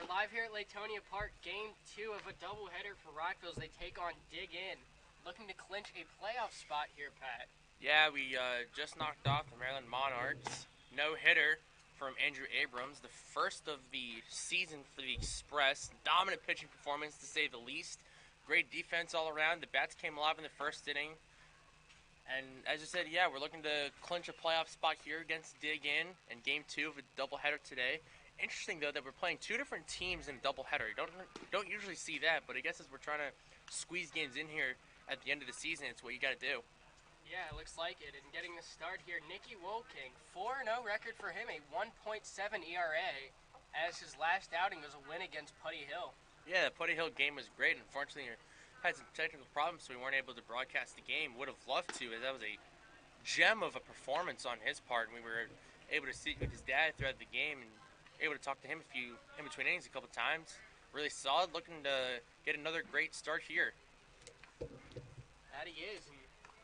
live here at Latonia Park, Game 2 of a doubleheader for Rockville as they take on Dig In, looking to clinch a playoff spot here, Pat. Yeah, we just knocked off the Maryland Monarchs. No-hitter from Andrew Abrams, the first of the season for the Express. Dominant pitching performance, to say the least. Great defense all around. The bats came alive in the first inning. And as I said, yeah, we're looking to clinch a playoff spot here against Dig In Game 2 of a doubleheader today. Interesting, though, that we're playing two different teams in a doubleheader. You don't usually see that, but I guess as we're trying to squeeze games in here at the end of the season, it's what you got to do. Yeah, it looks like it. And getting the start here, Nicky Wolking, 4-0 record for him, a 1.7 ERA, as his last outing was a win against Putty Hill. Yeah, the Putty Hill game was great. Unfortunately, had some technical problems, so we weren't able to broadcast the game. Would have loved to, as that was a gem of a performance on his part. And we were able to sit with his dad throughout the game and able to talk to him in between innings a couple times. Really solid, looking to get another great start here. That he is, and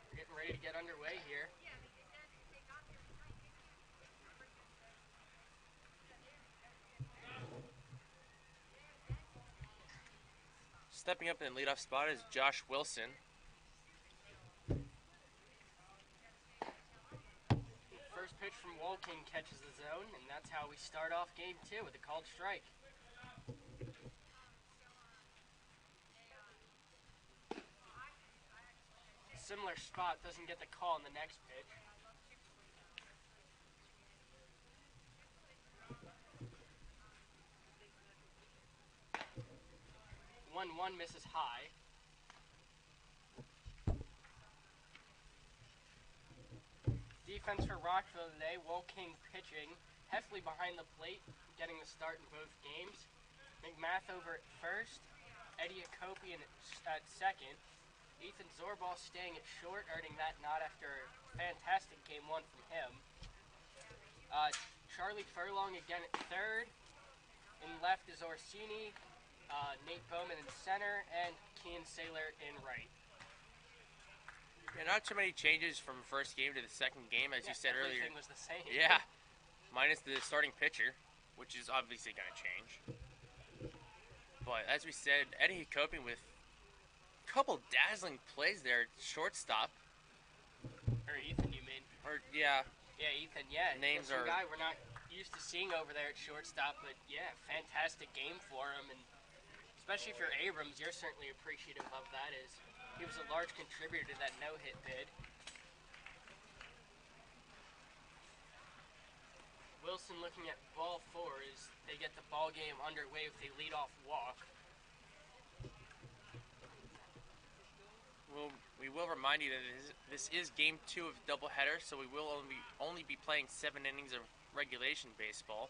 we're getting ready to get underway here. Stepping up in the leadoff spot is Josh Wilson. First pitch from Wolking catches the zone, and that's how we start off Game 2 with a called strike. Similar spot, doesn't get the call on the next pitch. 1-1 misses high. Defense for Rockville today, Wolking pitching, Heffley behind the plate, getting the start in both games. McMath over at first, Eddie Akopian at second. Ethan Zorball staying at short, earning that nod after a fantastic Game 1 from him. Charlie Furlong again at third. In left is Orsini, Nate Bowman in center, and Kean Saylor in right. Yeah, not too many changes from first game to the second game, as you said earlier. Everything was the same. Yeah, minus the starting pitcher, which is obviously going to change. But as we said, Eddie Hakopian with a couple dazzling plays there at shortstop. Or Ethan, you mean? Or, yeah. Yeah, Ethan, yeah. Names are... are... guy we're not used to seeing over there at shortstop, but yeah, fantastic game for him. And especially if you're Abrams, you're certainly appreciative of that, as he was a large contributor to that no-hit bid. Wilson looking at ball 4 as they get the ball game underway with a leadoff walk. Well, we will remind you that this is Game 2 of doubleheader, so we will only be playing 7 innings of regulation baseball.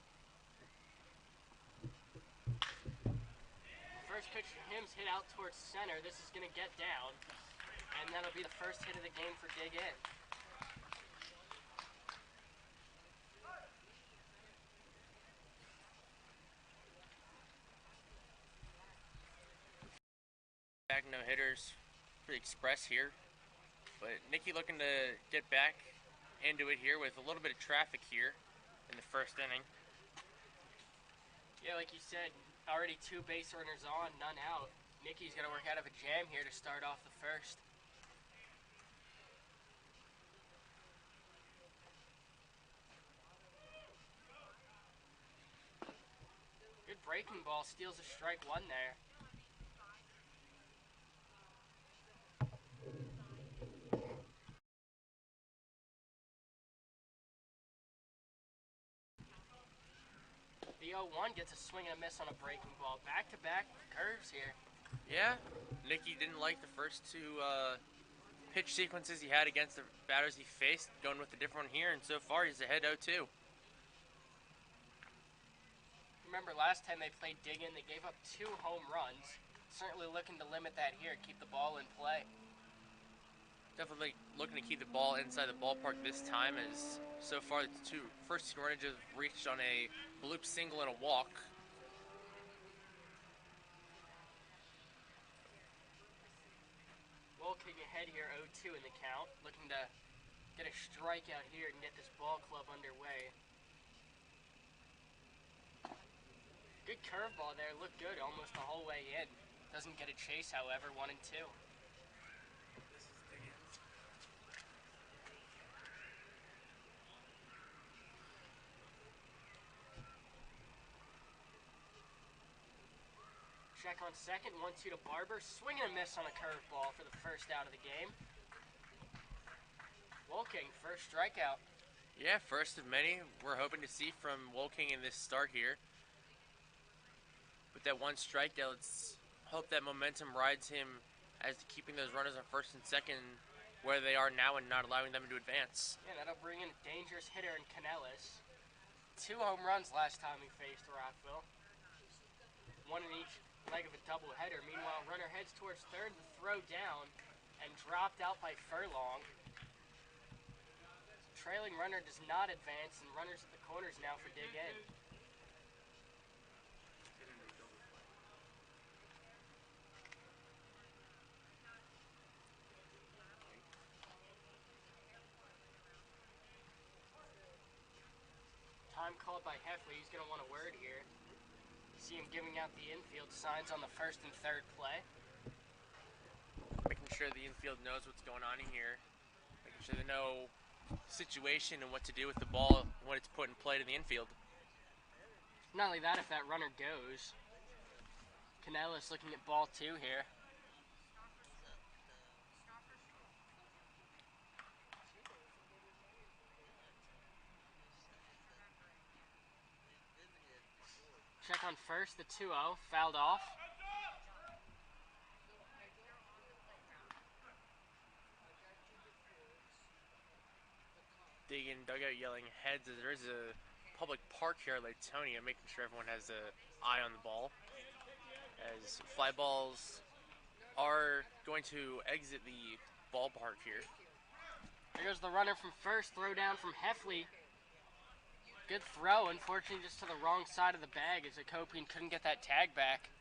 First pitch from him's hit out towards center. This is going to get down, and that'll be the first hit of the game for Dig In. Back no hitters for the Express here, but Nicky looking to get back into it here with a little bit of traffic here in the first inning. Yeah, like you said, already 2 base runners on, none out. Nicky's going to work out of a jam here to start off the first. Good breaking ball, steals a strike 1 there. The 0-1 gets a swing and a miss on a breaking ball. Back-to-back curves here. Yeah, Nicky didn't like the first 2 pitch sequences he had against the batters he faced, going with a different one here, and so far he's ahead 0-2. Remember last time they played Dig In, they gave up 2 home runs. Certainly looking to limit that here, keep the ball in play. Definitely looking to keep the ball inside the ballpark this time, as so far the first 2 runners have reached on a bloop single and a walk. Wolking ahead here, 0-2 in the count. Looking to get a strikeout here and get this ball club underway. Good curveball there. Looked good almost the whole way in. Doesn't get a chase, however, 1-2. Check on second, 1-2 to Barber. Swing and a miss on a curveball for the first out of the game. Wolking, first strikeout. Yeah, first of many we're hoping to see from Wolking in this start here. With that one strikeout, let's hope that momentum rides him as to keeping those runners on first and second where they are now and not allowing them to advance. Yeah, that'll bring in a dangerous hitter in Canellis. 2 home runs last time he faced Rockville. 1 in each leg of a doubleheader. Meanwhile, runner heads towards third, the throw down, and dropped out by Furlong. Trailing runner does not advance, and runners at the corners now for dig in. Time called by Heffley. He's going to want a word here. See him giving out the infield signs on the first and third play. Making sure the infield knows what's going on in here. Making sure they know situation and what to do with the ball when it's put in play to the infield. Not only that, if that runner goes. Canellis looking at ball 2 here. Check on first, the 2-0, fouled off. Digging dugout yelling heads as there is a public park here at Latonia, making sure everyone has an eye on the ball. As fly balls are going to exit the ballpark here. There goes the runner from first, throw down from Heffley. Good throw, unfortunately just to the wrong side of the bag as Akopian couldn't get that tag back.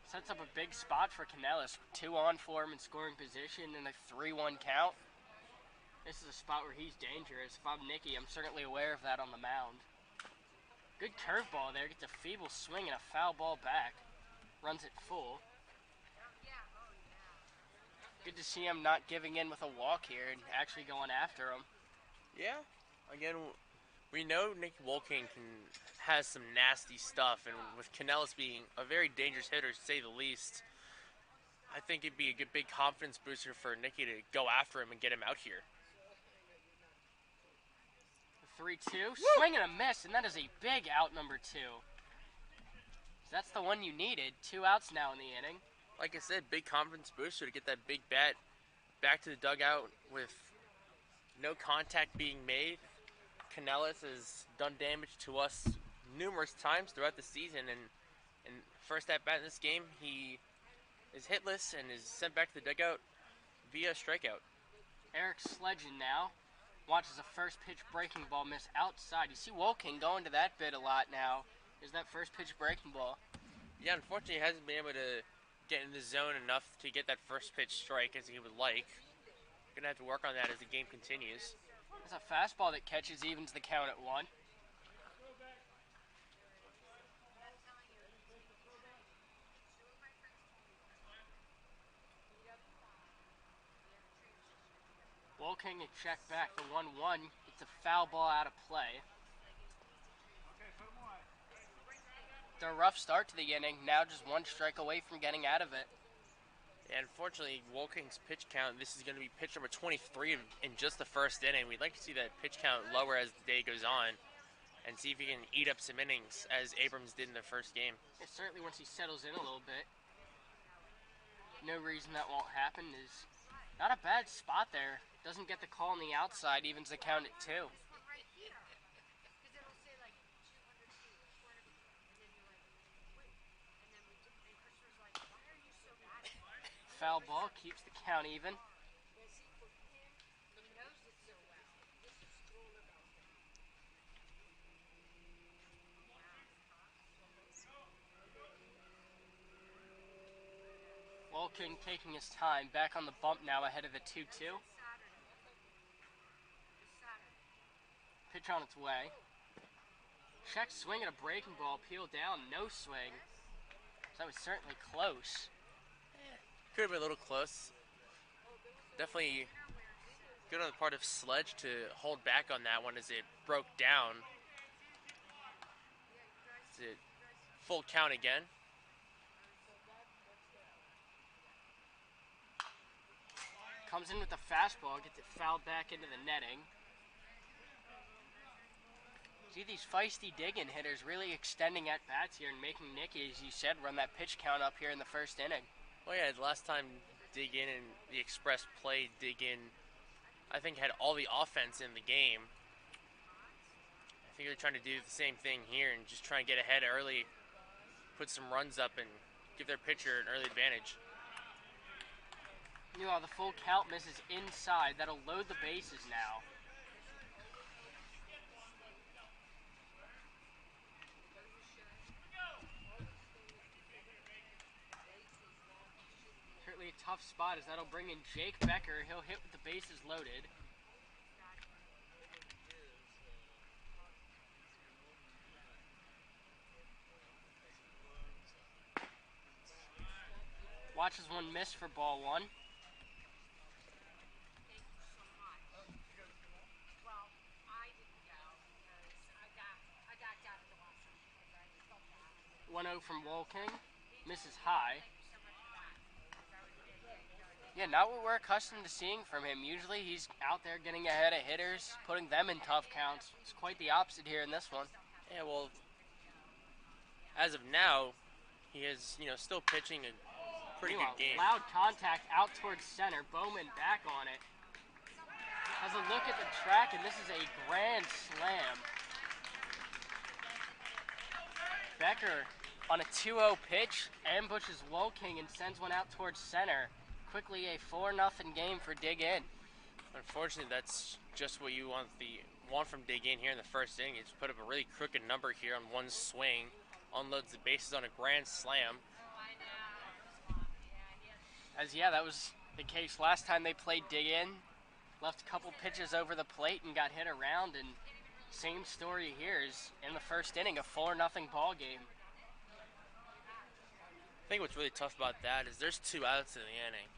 Sets up a big spot for Canellis. 2 on for him in scoring position and a 3-1 count. This is a spot where he's dangerous. If I'm Nicky, I'm certainly aware of that on the mound. Good curveball there. Gets a feeble swing and a foul ball back. Runs it full. Good to see him not giving in with a walk here and actually going after him. Yeah, again, we know Nick Wolking has some nasty stuff, and with Canellis being a very dangerous hitter, to say the least, I think it'd be a good big confidence booster for Nicky to go after him and get him out here. 3-2, swing and a miss, and that is a big out number 2. That's the one you needed. 2 outs now in the inning. Like I said, big confidence booster to get that big bat back to the dugout with no contact being made. Canellis has done damage to us numerous times throughout the season, and first at bat in this game, he is hitless and is sent back to the dugout via strikeout. Eric Sledgen now watches a first pitch breaking ball miss outside. You see Wolking going to that bit a lot now. Is that first pitch breaking ball? Yeah, unfortunately, he hasn't been able to get in the zone enough to get that first pitch strike as he would like. Gonna have to work on that as the game continues. It's a fastball that catches, evens the count at 1. Wolking a check back, the 1-1. It's a foul ball out of play. It's a rough start to the inning, now just 1 strike away from getting out of it. And unfortunately, Wolking's pitch count, this is going to be pitch number 23 in just the first inning. We'd like to see that pitch count lower as the day goes on and see if he can eat up some innings as Abrams did in the first game. Yeah, certainly once he settles in a little bit. No reason that won't happen. Is not a bad spot there. Doesn't get the call on the outside, evens the count at 2. Foul ball keeps the count even. Wolking taking his time, back on the bump now ahead of the 2-2. pitch on its way. Check swing at a breaking ball, peel down, no swing. So that was certainly close. Could have been a little close. Definitely good on the part of Sledge to hold back on that one as it broke down. It's a full count again. Comes in with the fastball, gets it fouled back into the netting. See these feisty dig-in hitters really extending at bats here and making Nicky, as you said, run that pitch count up here in the first inning. Well, yeah, the last time Dig In and the Express played, Dig In, I think, had all the offense in the game. I think they're trying to do the same thing here and just try and get ahead early, put some runs up, and give their pitcher an early advantage. Meanwhile, the full count misses inside. That'll load the bases now. Certainly a tough spot, as that'll bring in Jake Becker. He'll hit with the bases loaded. Watches one miss for ball one. One 0 from Walking. Misses high. Yeah, not what we're accustomed to seeing from him. Usually he's out there getting ahead of hitters, putting them in tough counts. It's quite the opposite here in this one. Yeah, well, as of now, he is, still pitching a pretty good game. Loud contact out towards center. Bowman back on it. Has a look at the track, and this is a grand slam. Becker on a 2-0 pitch ambushes Woking and sends one out towards center. Quickly a 4-0 game for Dig In. Unfortunately, that's just what you want from Dig In here in the first inning. He's put up a really crooked number here on one swing, unloads the bases on a grand slam. That was the case last time they played Dig In. Left a couple pitches over the plate and got hit around, and same story here is in the first inning, a 4-0 ball game. I think what's really tough about that is there's 2 outs in the inning,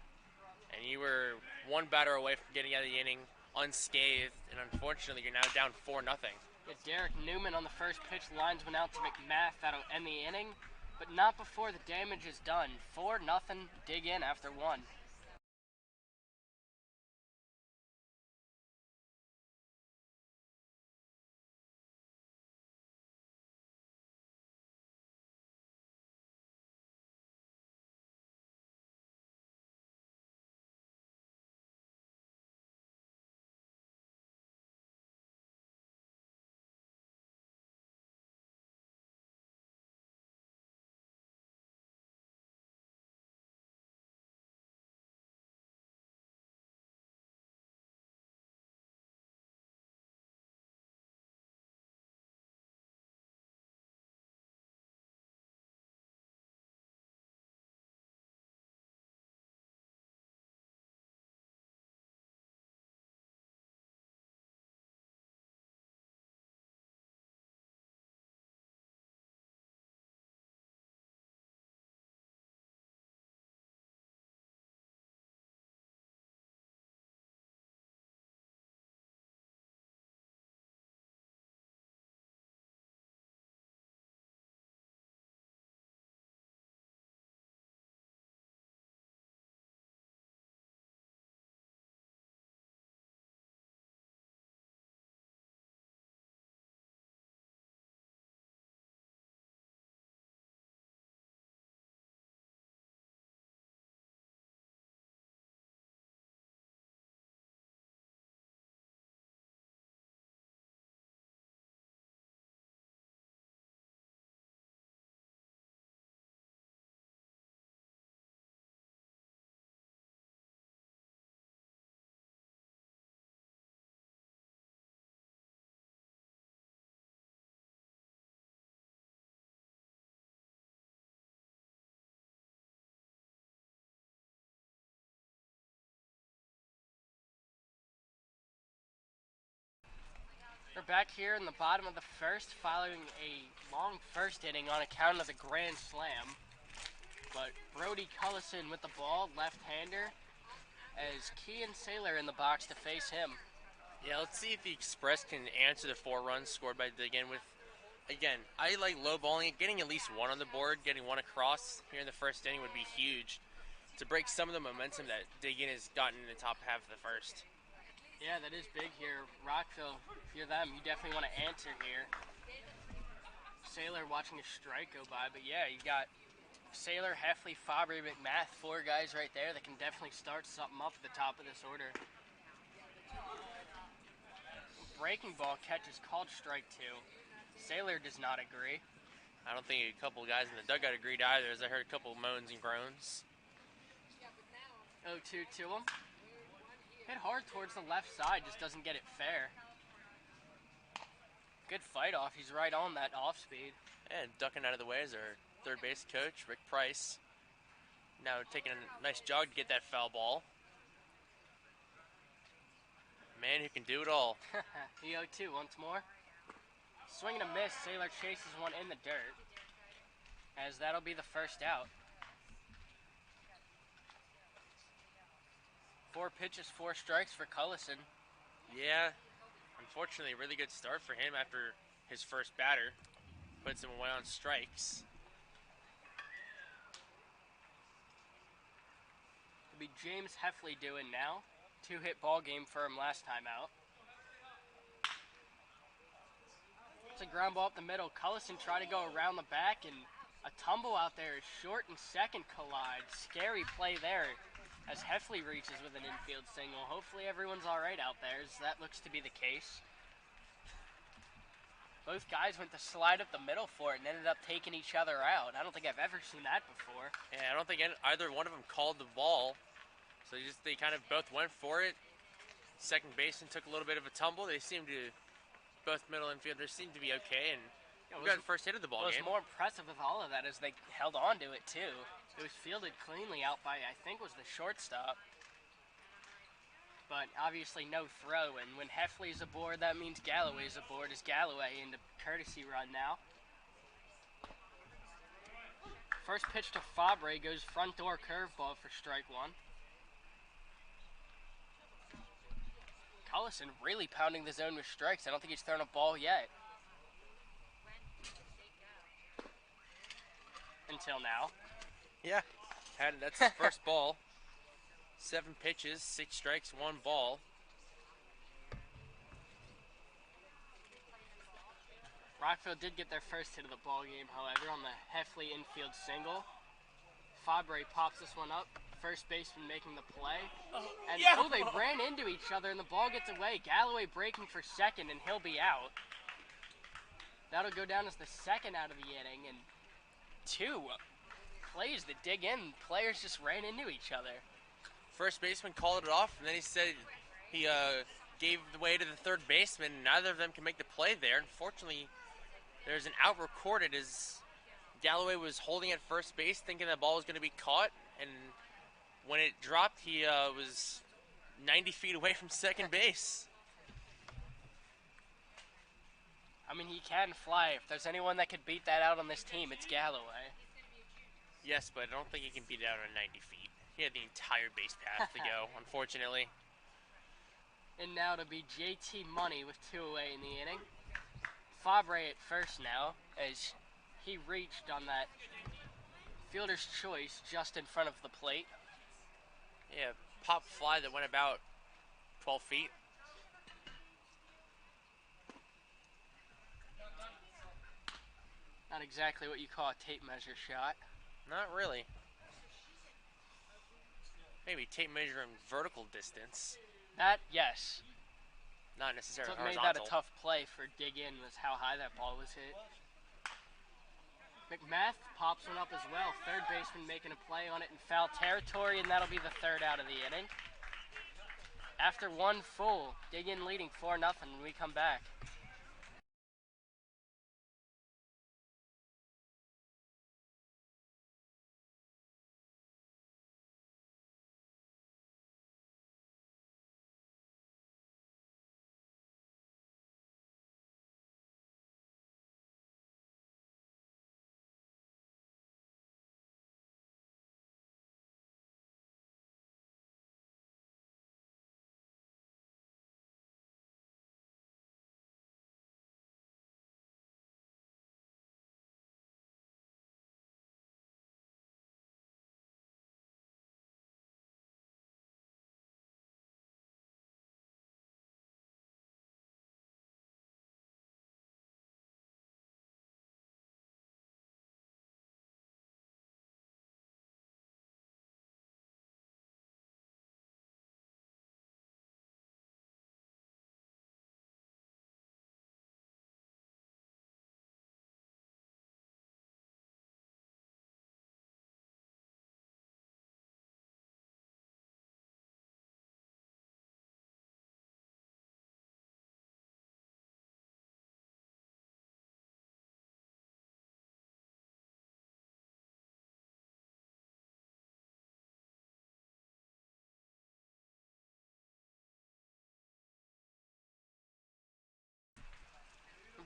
and you were one batter away from getting out of the inning unscathed, and unfortunately you're now down 4-0. Derek Newman on the first pitch lines one out to McMath. That'll end the inning, but not before the damage is done. 4-0 Dig In after 1. We're back here in the bottom of the first, following a long first inning on account of the grand slam. But Brody Cullison with the ball, left-hander, as Kean Saylor in the box to face him. Yeah, let's see if the Express can answer the 4 runs scored by Diggin with, again, I like low balling it. Getting at least one on the board, getting one across here in the first inning would be huge to break some of the momentum that Diggin has gotten in the top half of the first. Yeah, that is big here. Rockville, if you're them, you definitely want to answer here. Saylor watching a strike go by, but yeah, you got Saylor, Heffley, Fabry, McMath, 4 guys right there that can definitely start something up at the top of this order. Breaking ball catch is called strike 2. Saylor does not agree. I don't think a couple of guys in the dugout agreed either, as I heard a couple of moans and groans. 0-2 to him. Hit hard towards the left side, just doesn't get it fair. Good fight off, he's right on that off speed. And ducking out of the way is our third base coach, Rick Price. Now taking a nice jog to get that foul ball. Man who can do it all. The 0-2 once more. Swing and a miss, Saylor chases one in the dirt, as that'll be the first out. 4 pitches, 4 strikes for Cullison. Yeah, unfortunately, a really good start for him after his first batter. Puts him away on strikes. It'll be James Heffley doing now. 2-hit ball game for him last time out. It's a ground ball up the middle. Cullison tried to go around the back, and a tumble out there. Short and second collide. Scary play there as Heffley reaches with an infield single. Hopefully everyone's all right out there, as that looks to be the case. Both guys went to slide up the middle for it and ended up taking each other out. I don't think I've ever seen that before. Yeah, I don't think either one of them called the ball. So they kind of both went for it. Second baseman took a little bit of a tumble. They seemed to, both middle infielders seemed to be okay, and we got the first hit of the ball game. What was more impressive with all of that is they held on to it too. It was fielded cleanly out by, I think, was the shortstop. But obviously no throw, and when Heffley's aboard, that means Galloway's aboard, as Galloway into courtesy run now. First pitch to Fabre goes front door curveball for strike 1. Cullison really pounding the zone with strikes. I don't think he's thrown a ball yet. Until now. Yeah, that's his first ball. 7 pitches, 6 strikes, 1 ball. Rockville did get their first hit of the ball game, however, on the Heffley infield single. Fabre pops this one up. First baseman making the play. And they ran into each other and the ball gets away. Galloway breaking for second and he'll be out. That'll go down as the second out of the inning, and 2 plays that dig in. Players just ran into each other. First baseman called it off, and then he said he gave the way to the third baseman. Neither of them can make the play there. Unfortunately, there's an out recorded as Galloway was holding at first base, thinking the ball was going to be caught, and when it dropped, he was 90 feet away from second base. I mean, he can fly. If there's anyone that could beat that out on this team, it's Galloway. Yes, but I don't think he can beat it out on 90 feet. He had the entire base path to go, unfortunately. And now to be JT Money with 2 away in the inning. Fabre at first now, as he reached on that fielder's choice just in front of the plate. Yeah, pop fly that went about 12 feet. Not exactly what you call a tape measure shot. Not really. Maybe tape measuring vertical distance. That, yes. Not necessarily What made horizontal. that a tough play for dig in was how high that ball was hit. McMath pops one up as well. Third baseman making a play on it in foul territory, and that'll be the third out of the inning. After 1 full, dig in leading 4-0 when we come back.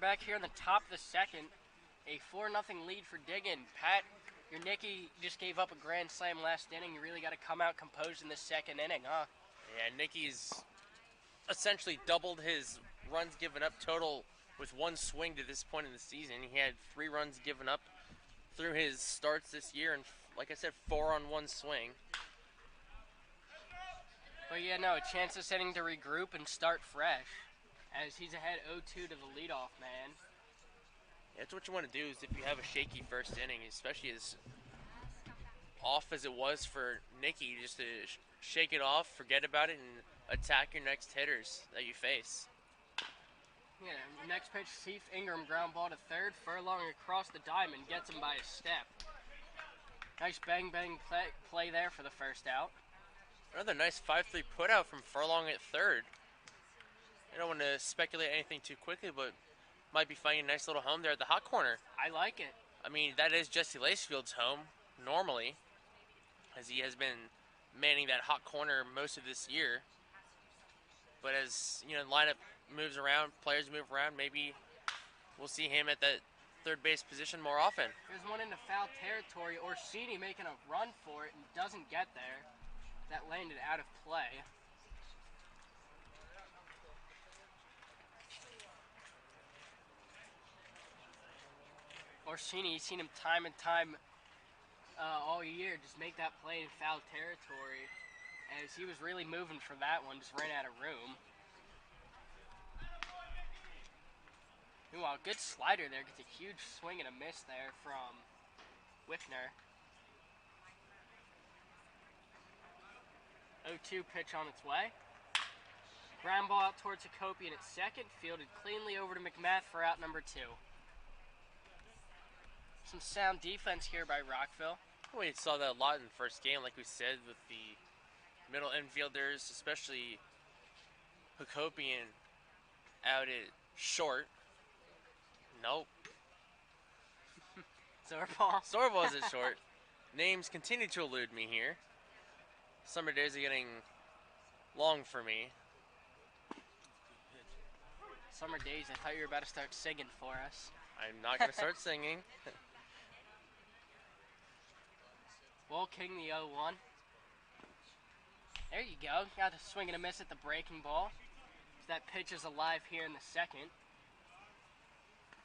back here in the top of the second. A 4-0 lead for Diggin. Pat, your Nicky just gave up a grand slam last inning. You really got to come out composed in the second inning, huh? Yeah, Nicky's essentially doubled his runs given up total with one swing to this point in the season. He had 3 runs given up through his starts this year, and like I said, 4 on one swing. But yeah, no, a chance this inning to regroup and start fresh, as he's ahead 0-2 to the leadoff man. That's what you want to do is if you have a shaky first inning, especially as off as it was for Nicky, just to shake it off, forget about it, and attack your next hitters that you face. Yeah, next pitch, Chief Ingram ground ball to third, Furlong across the diamond, gets him by a step. Nice bang-bang play there for the first out. Another nice 5-3 put out from Furlong at third. I don't want to speculate anything too quickly, but might be finding a nice little home there at the hot corner. I like it. I mean, that is Jesse Lacefield's home, normally, as he has been manning that hot corner most of this year. But as, you know, the lineup moves around, players move around, maybe we'll see him at that third base position more often. Here's one into foul territory. Orsini making a run for it and doesn't get there. That landed out of play. Orsini, you've seen him time and time all year just make that play in foul territory, as he was really moving for that one, just ran out of room. Meanwhile, good slider there, gets a huge swing and a miss there from Wickner. 0-2 pitch on its way. Ground ball out towards Hakopian at second, fielded cleanly over to McMath for out number 2. Some sound defense here by Rockville. We saw that a lot in the first game, like we said, with the middle infielders, especially Hakopian out at short. Nope. Zorball's at short. Names continue to elude me here. Summer days are getting long for me. Summer days, I thought you were about to start singing for us. I'm not going to start singing. Wall King the 0-1. There you go. Got a swing and a miss at the breaking ball. That pitch is alive here in the second.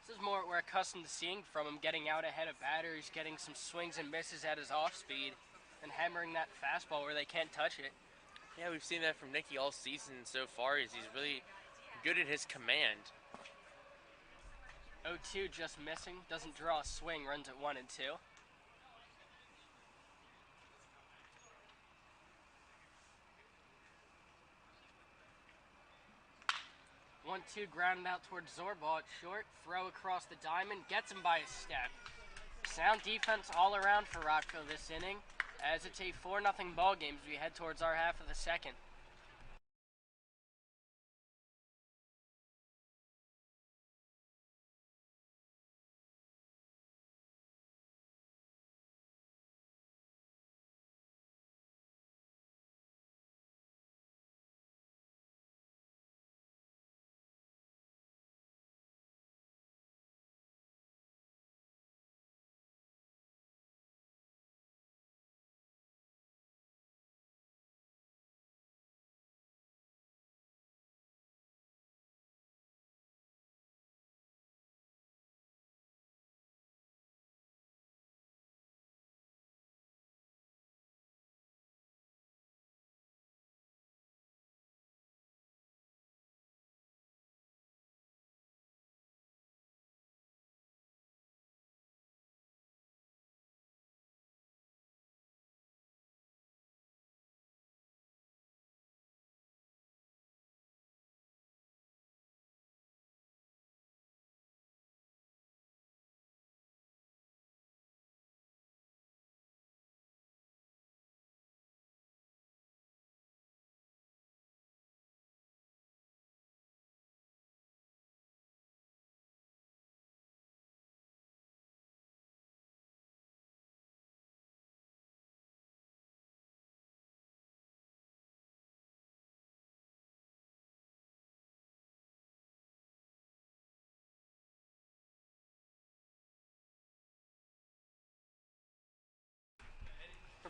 This is more what we're accustomed to seeing from him, getting out ahead of batters, getting some swings and misses at his off speed, and hammering that fastball where they can't touch it. Yeah, we've seen that from Nicky all season so far. He's really good at his command. 0-2 just missing. Doesn't draw a swing. Runs at 1 and 2. 1-2 grounded out towards Zorball at short. Throw across the diamond. Gets him by a step. Sound defense all around for Rockville this inning, as it's a 4-0 ball game as we head towards our half of the second.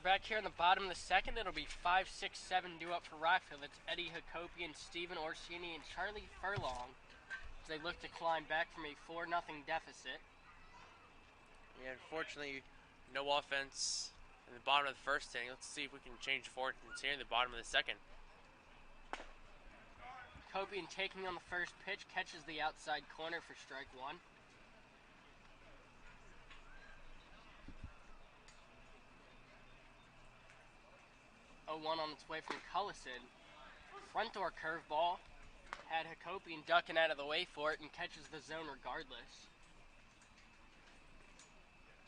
back here in the bottom of the second. It'll be 5, 6, 7 due up for Rockville. It's Eddie Jacopian, Stephen Orsini, and Charlie Furlong as they look to climb back from a 4-0 deficit. Yeah, unfortunately, no offense in the bottom of the first inning. Let's see if we can change fortunes here in the bottom of the second. Jacopian taking on the first pitch, catches the outside corner for strike one. Oh, 1 on its way from Cullison. Front door curveball. Had Jacopian ducking out of the way for it and catches the zone regardless.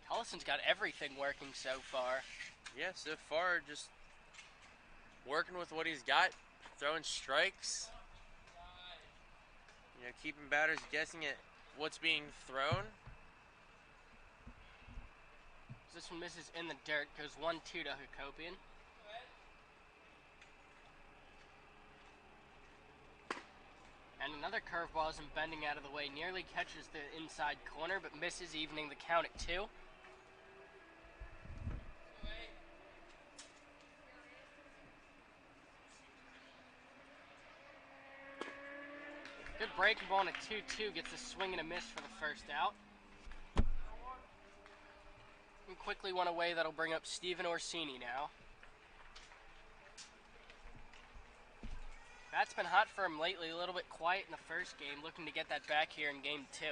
Cullison's got everything working so far. Yeah, so far just working with what he's got, throwing strikes. You know, keeping batters guessing at what's being thrown. This one misses in the dirt, goes 1-2 to Jacopian. And another curveball isn't bending out of the way, nearly catches the inside corner, but misses, evening the count at 2. Good breaking ball on a 2-2, gets a swing and a miss for the first out. And quickly one away, that'll bring up Stephen Orsini now. Bat's been hot for him lately, a little bit quiet in the first game, looking to get that back here in game 2.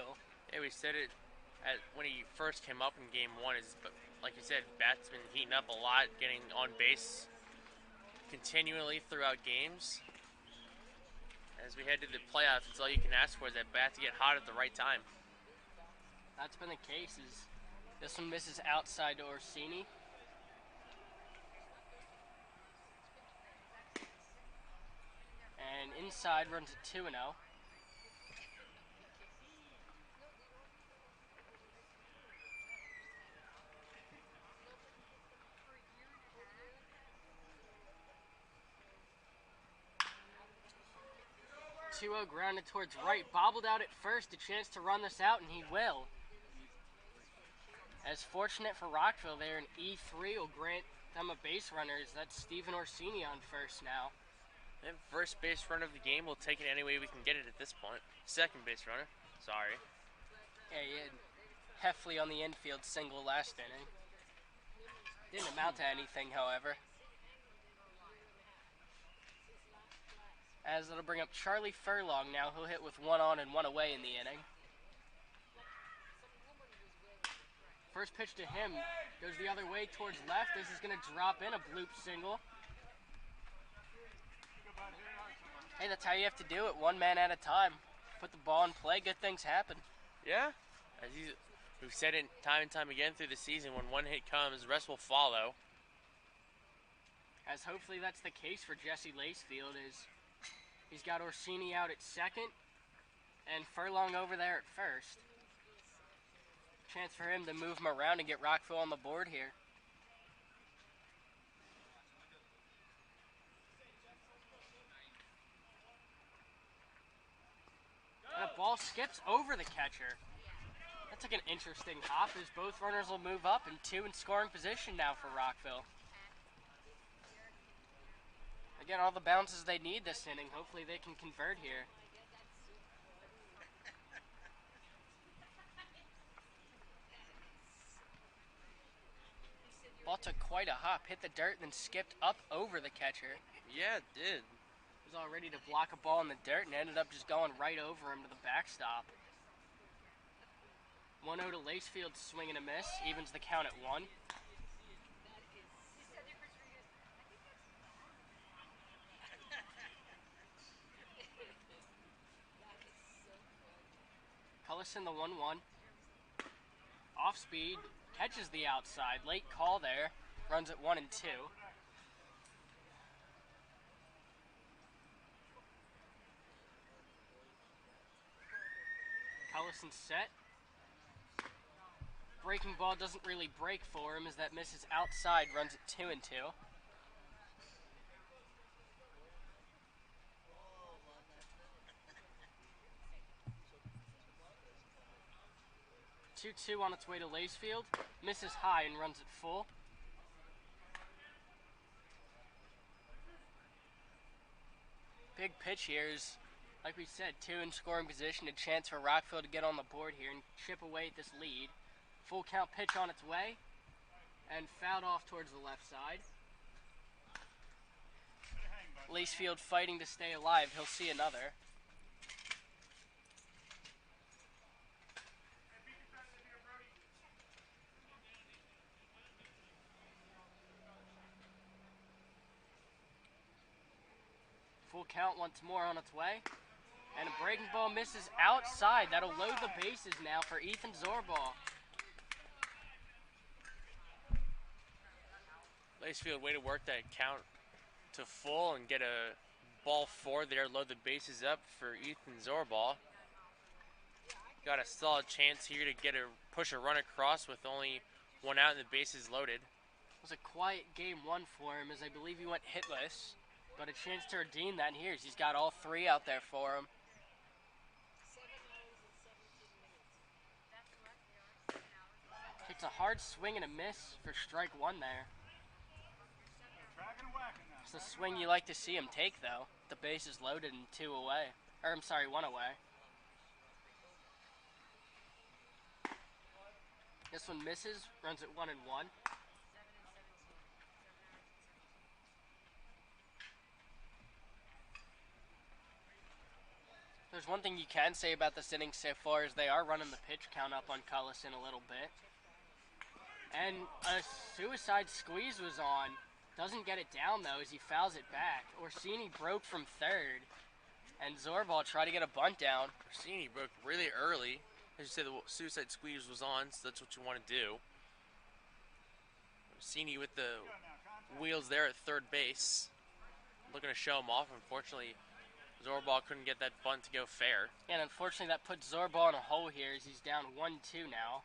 Yeah, we said it when he first came up in game 1, but like you said, Bat's been heating up a lot, getting on base continually throughout games. As we head to the playoffs, it's all you can ask for is that bat to get hot at the right time. That's been the case. This one misses outside to Orsini. And inside runs at 2-0. 2-0 grounded towards right, bobbled out at first, a chance to run this out, and he will. As fortunate for Rockville there, an E3 will grant them a base runner, as that's Stephen Orsini on first now. And first base runner of the game, we'll take it any way we can get it at this point. Second base runner, sorry. Yeah, he had Heffley on the infield single last inning. Didn't amount to anything, however. As it'll bring up Charlie Furlong now. He'll hit with 1 on and 1 away in the inning. First pitch to him goes the other way towards left. This is going to drop in a bloop single. Hey, that's how you have to do it, one man at a time. Put the ball in play, good things happen. Yeah, as we've said it time and time again through the season, when one hit comes, the rest will follow. As hopefully that's the case for Jesse Lacefield, is he's got Orsini out at second and Furlong over there at first. Chance for him to move him around and get Rockville on the board here. And a ball skips over the catcher. That's like an interesting hop, as both runners will move up and 2 in scoring position now for Rockville. Again, all the bounces they need this inning. Hopefully they can convert here. Ball took quite a hop, hit the dirt, and then skipped up over the catcher. Yeah, it did. He was all ready to block a ball in the dirt and ended up just going right over him to the backstop. 1-0 to Lacefield, swing and a miss, evens the count at 1. Cullison the 1-1. Off speed, catches the outside. Late call there. Runs at 1 and 2. Cullison set. Breaking ball doesn't really break for him, as that misses outside. Runs at 2 and 2. 2-2 on its way to Lacefield. Misses high and runs it full. big pitch here is, like we said, 2 in scoring position, a chance for Rockville to get on the board here and chip away at this lead. Full count pitch on its way, and fouled off towards the left side. Lacefield fighting to stay alive. He'll see another. Full count once more on its way. And a breaking ball misses outside. That'll load the bases now for Ethan Zorball. Lacefield way to work that count to full and get a ball 4 there, load the bases up for Ethan Zorball. Got a solid chance here to push a run across with only 1 out and the bases loaded. It was a quiet game 1 for him, as I believe he went hitless. But a chance to redeem that here as he's got all 3 out there for him. It's a hard swing and a miss for strike 1 there. It's a swing you like to see him take, though. The base is loaded and 2 away. Or, I'm sorry, 1 away. This one misses, runs at 1-1. There's one thing you can say about this inning so far is they are running the pitch count up on Cullison a little bit. And a suicide squeeze was on. Doesn't get it down, though, as he fouls it back. Orsini broke from third, and Zorball tried to get a bunt down. Orsini broke really early. As you say, the suicide squeeze was on, so that's what you want to do. Orsini with the wheels there at third base. Looking to show him off. Unfortunately, Zorball couldn't get that bunt to go fair. And unfortunately, that puts Zorball in a hole here as he's down 1-2 now.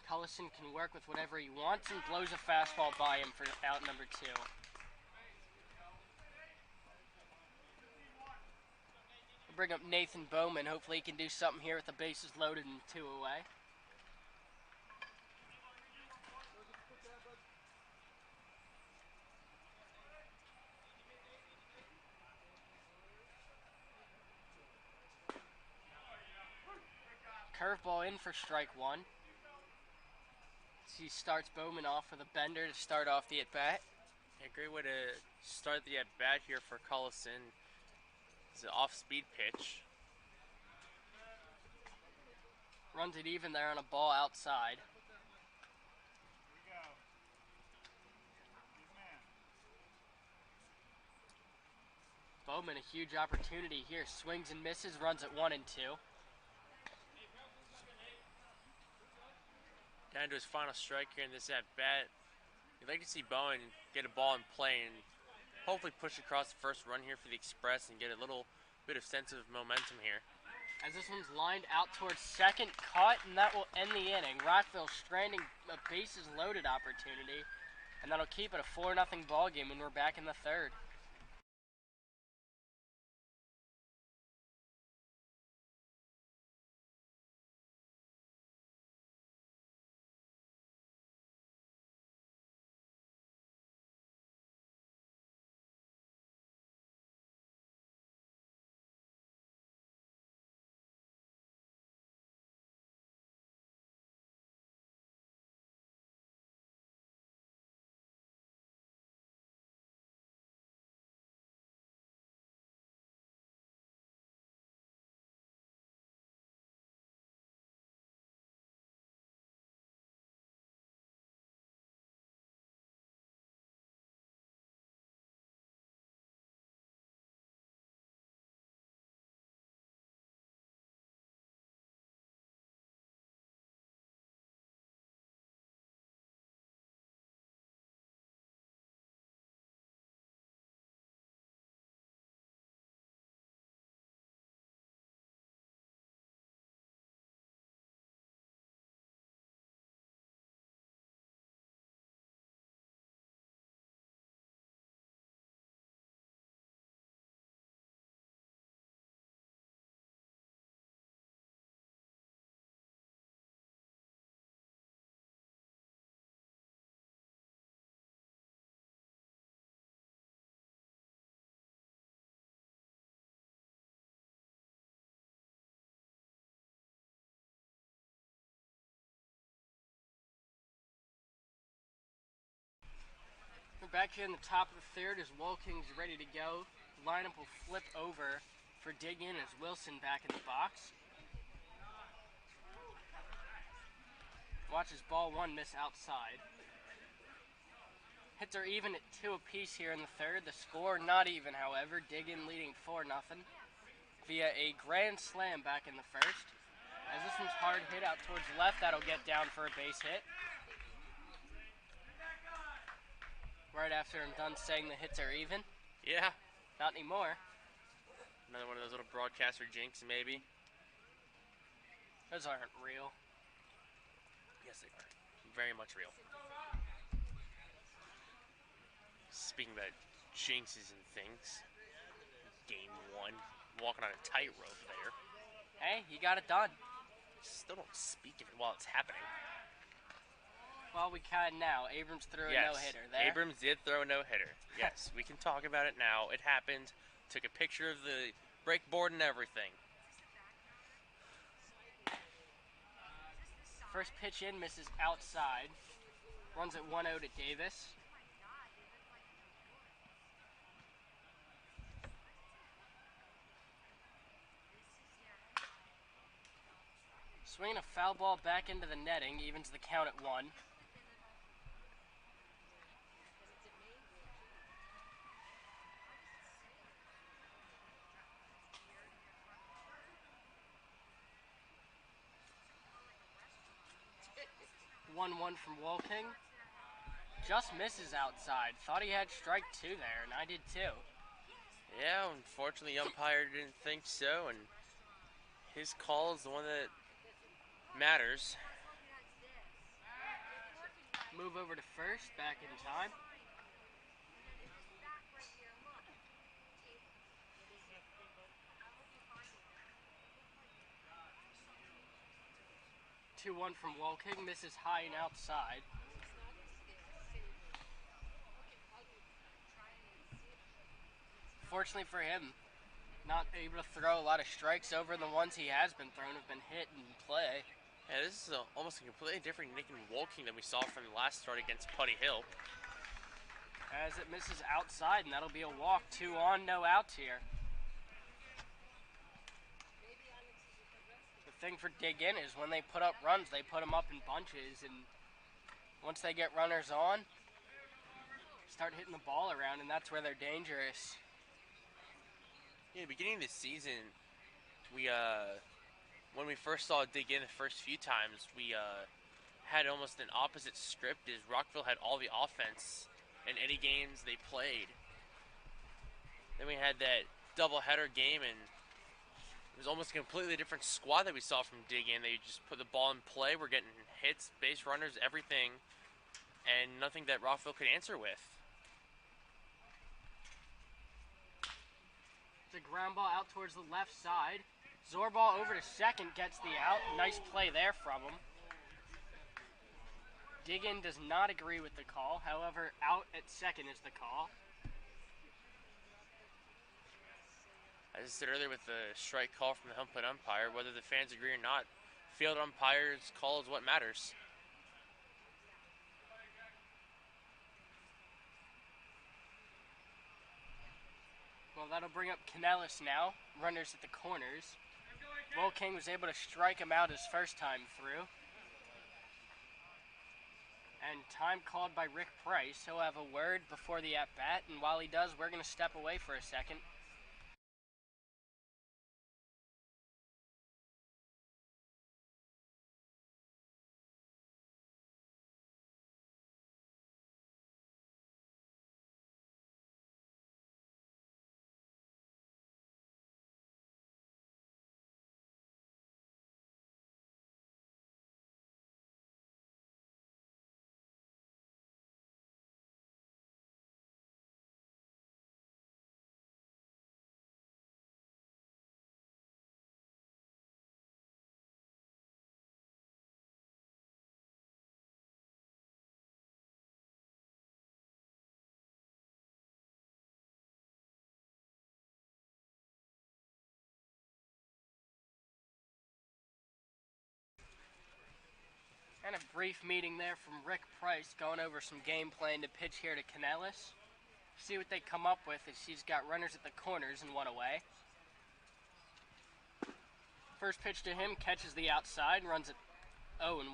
Cullison can work with whatever he wants and blows a fastball by him for out number 2. We'll bring up Nathan Bowman. Hopefully he can do something here with the bases loaded and 2 away. Curveball in for strike 1. He starts Bowman off with a bender to start off the at-bat. Yeah, great way to start the at-bat here for Cullison. It's an off-speed pitch. Runs it even there on a ball outside. Bowman, a huge opportunity here. Swings and misses, runs at 1-2. Down to his final strike here in this at-bat. You'd like to see Bowman get a ball in play and hopefully push across the first run here for the Express and get a little bit of sense of momentum here. As this one's lined out towards second, caught, and that will end the inning. Rockville stranding a bases loaded opportunity, and that'll keep it a 4-0 ball game when we're back in the third. back here in the top of the third as Wolking's ready to go. The lineup will flip over for dig in as Wilson back in the box. Watches ball one miss outside. Hits are even at 2 apiece here in the third. The score not even, however. Dig in leading 4-0 via a grand slam back in the first. As this one's hard hit out towards left, that'll get down for a base hit. Right after I'm done saying the hits are even. Yeah. Not anymore. Another one of those little broadcaster jinx, maybe. Those aren't real. Yes, they are. Very much real. Speaking about jinxes and things, game one, walking on a tightrope there. Hey, he got it done. Still don't speak of it while it's happening. Well, we can now. Abrams threw a no-hitter there. Abrams did throw a no-hitter. Yes, we can talk about it now. It happened. Took a picture of the break board and everything. First pitch in, misses outside. Runs at 1-0 to Davis. Swinging a foul ball back into the netting, evens the count at 1. One from Wolking. Just misses outside. Thought he had strike 2 there, and I did too. Yeah, unfortunately, the umpire didn't think so, and his call is the one that matters. Move over to first, back in time. One from Wolking, misses high and outside. Fortunately for him, not able to throw a lot of strikes over. The ones he has been thrown have been hit in play. Yeah, this is almost a completely different Nick and Wolking than we saw from the last start against Putty Hill. As it misses outside, and that'll be a walk. 2 on, no outs here. The thing for dig in is when they put up runs, they put them up in bunches, and once they get runners on, start hitting the ball around, and that's where they're dangerous. Yeah, beginning of the season, we when we first saw dig in the first few times, we had almost an opposite script. As Rockville had all the offense in any games they played. Then we had that doubleheader game, and it was almost a completely different squad that we saw from dig in. They just put the ball in play. We're getting hits, base runners, everything, and nothing that Rockville could answer with. The ground ball out towards the left side. Zorball over to second, gets the out. Nice play there from him. Dig-in does not agree with the call. However, out at second is the call. As I said earlier with the strike call from the home plate umpire, whether the fans agree or not, field umpire's call is what matters. Well, that'll bring up Canellis now. Runners at the corners. Wolking was able to strike him out his first time through. And time called by Rick Price. He'll have a word before the at-bat, and while he does, we're going to step away for a second. And a brief meeting there from Rick Price going over some game plan to pitch here to Canellis. See what they come up with as he's got runners at the corners and one away. First pitch to him, catches the outside, runs it 0-1.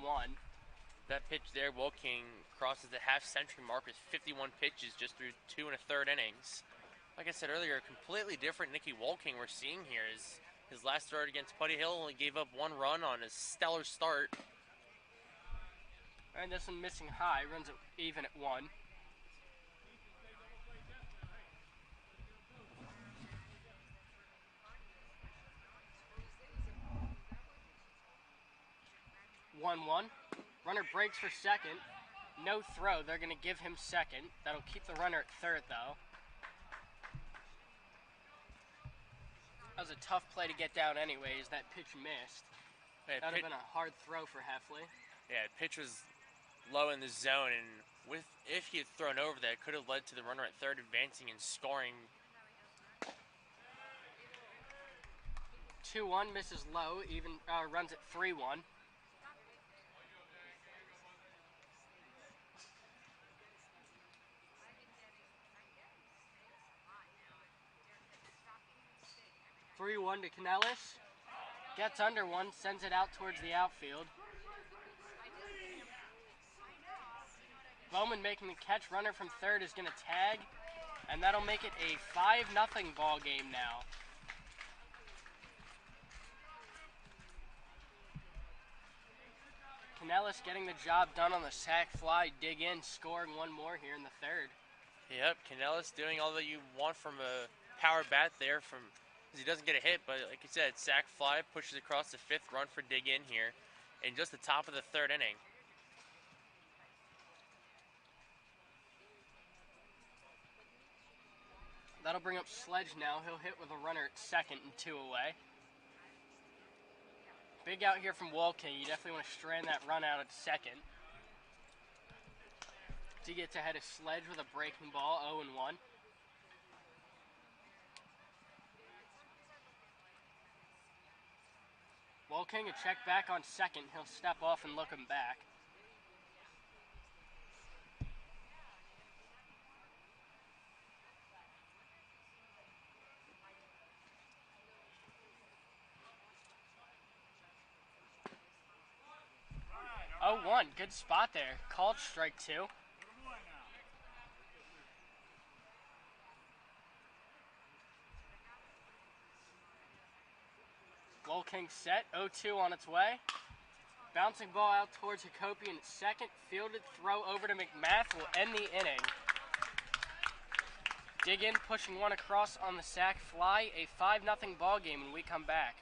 That pitch there, Woking crosses the half-century mark with 51 pitches just through 2 1/3 innings. Like I said earlier, a completely different Nicky Woking we're seeing here. His last start against Putty Hill only gave up 1 run on his stellar start. And this one missing high, runs it even at 1. Runner breaks for second. No throw. They're going to give him second. That'll keep the runner at third, though. That was a tough play to get down anyways. That pitch missed. That would have been a hard throw for Heffley. Yeah, the pitch was low in the zone, and if he had thrown over that, it could have led to the runner at third advancing and scoring. 2-1, misses low, even runs at 3-1. To Canellis. Gets under one, sends it out towards the outfield. Bowman making the catch. Runner from third is going to tag, and that'll make it a 5-0 ball game now. Canellis getting the job done on the sac fly, dig in, scoring one more here in the third. Yep, Canellis doing all that you want from a power bat there, because he doesn't get a hit, but like you said, sac fly pushes across the 5th run for dig in here in just the top of the 3rd inning. That'll bring up Sledge now. He'll hit with a runner at second and 2 away. Big out here from Woking. You definitely want to strand that run out at second. He gets ahead of Sledge with a breaking ball, 0-1. Woking, a check back on second. He'll step off and look him back. Oh, 1. Good spot there. Called strike 2. Woking set. 0-2 on its way. Bouncing ball out towards Hakopian at second. Fielded throw over to McMath will end the inning. Dig in, pushing one across on the sac fly. A 5-0 ball game when we come back.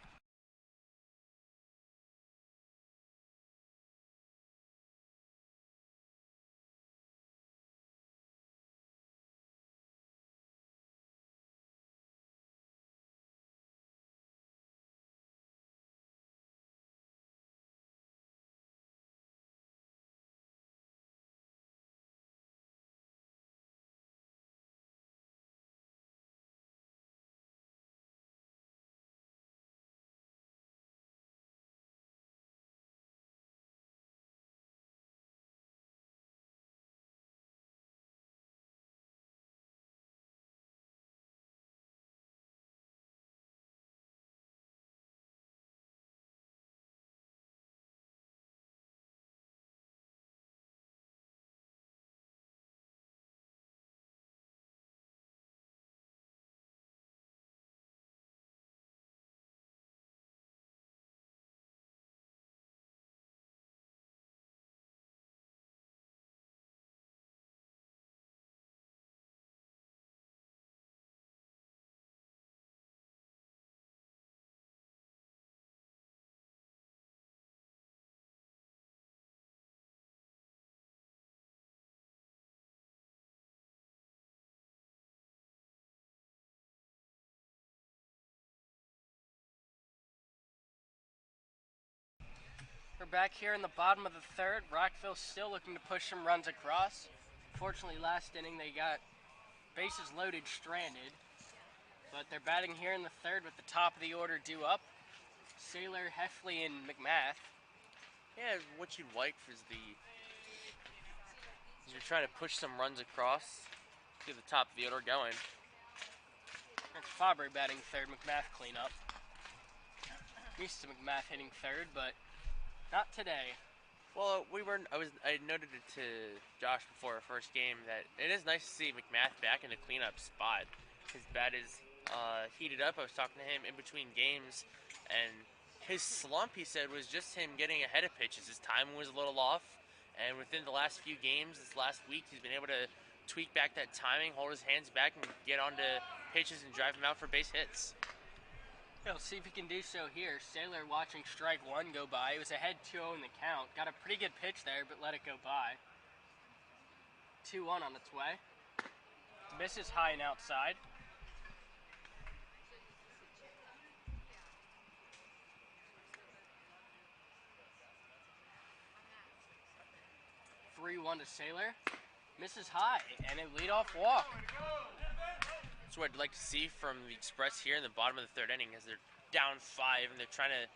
We're back here in the bottom of the third. Rockville still looking to push some runs across. Fortunately, last inning they got bases loaded, stranded. But they're batting here in the third with the top of the order due up. Saylor, Heffley, and McMath. Yeah, what you'd like is you're trying to push some runs across, get the top of the order going. That's Fabre batting third, McMath cleanup. Used to McMath hitting third, but not today. Well, I noted it to Josh before our first game that it is nice to see McMath back in the cleanup spot. His bat is heated up. I was talking to him in between games, and his slump, he said, was just him getting ahead of pitches. His timing was a little off, and within the last few games, this last week, he's been able to tweak back that timing, hold his hands back, and get onto pitches and drive him out for base hits. We'll see if he can do so here. Saylor watching strike one go by. He was ahead 2-0 in the count. Got a pretty good pitch there, but let it go by. 2-1 on its way. Misses high and outside. (3-1) to Saylor. Misses high, and a leadoff walk. That's what I'd like to see from the Express here in the bottom of the third inning, as they're down 5 and they're trying to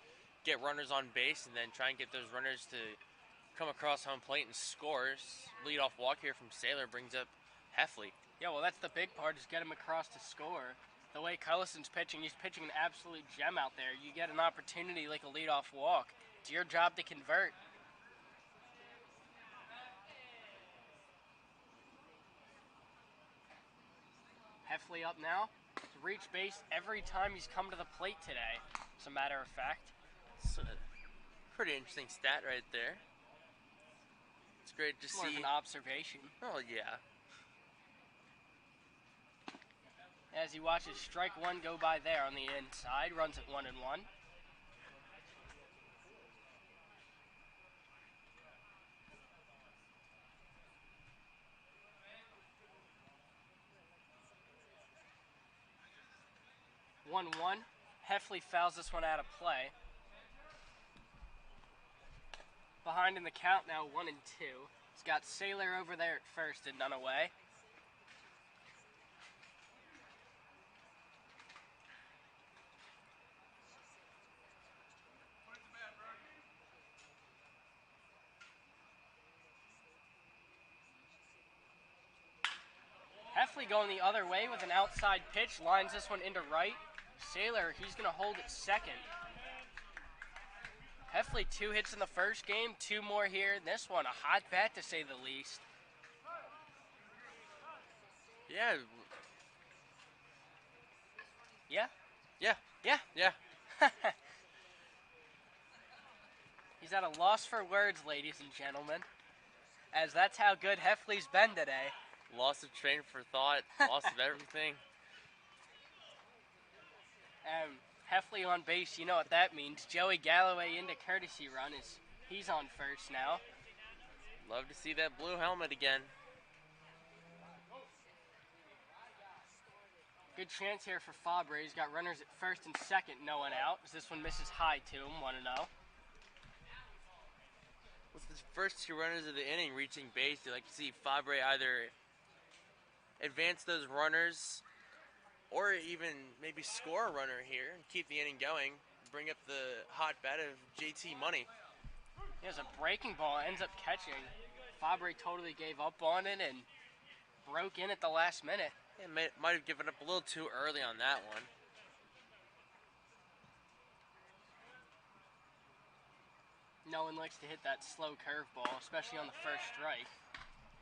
get runners on base and then try and get those runners to come across home plate and score. Leadoff walk here from Saylor brings up Heffley. Yeah, well, that's the big part, is get him across to score. The way Cullison's pitching, he's pitching an absolute gem out there. You get an opportunity like a leadoff walk. It's your job to convert. Heffley up now to reach base every time he's come to the plate today, as a matter of fact. It's a pretty interesting stat right there. It's great to More see. of an observation. Oh, yeah. As he watches strike one go by there on the inside, runs at 1-1. Heffley fouls this one out of play. Behind in the count now, 1-2. He's got Saylor over there at first and none away. Heffley going the other way with an outside pitch, lines this one into right. Saylor, he's going to hold it second. Heffley 2 hits in the first game, 2 more here in this one. A hot bat to say the least. Yeah. Yeah? Yeah. Yeah? Yeah. He's at a loss for words, ladies and gentlemen, as that's how good Heffley's been today. Loss of train for thought, loss of everything. Heffley on base, you know what that means. Joey Galloway into courtesy run, he's on first now. Love to see that blue helmet again. Good chance here for Fabre. He's got runners at first and second, no one out. As this one misses high to him, 1-0. With the first 2 runners of the inning reaching base, you like to see Fabre either advance those runners or even maybe score a runner here and keep the inning going, bring up the hot bat of JT Money. He has a breaking ball, ends up catching. Fabre totally gave up on it and broke in at the last minute. Yeah, might have given up a little too early on that one. No one likes to hit that slow curveball, especially on the first strike.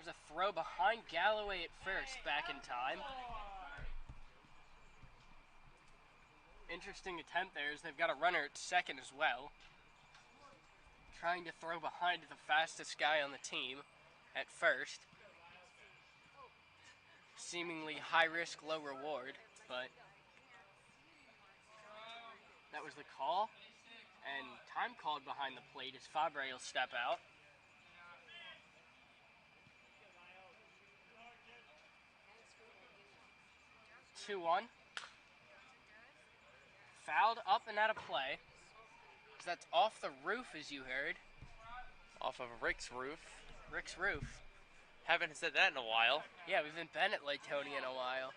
There's a throw behind Galloway at first, back in time. Interesting attempt there, as they've got a runner at second as well. Trying to throw behind the fastest guy on the team at first. Seemingly high risk, low reward, but that was the call. And time called behind the plate as Fabre will step out. (2-1). Fouled up and out of play. So that's off the roof, as you heard. Off of Rick's roof. Rick's roof. Haven't said that in a while. Yeah, we haven't been at Laytonia in a while.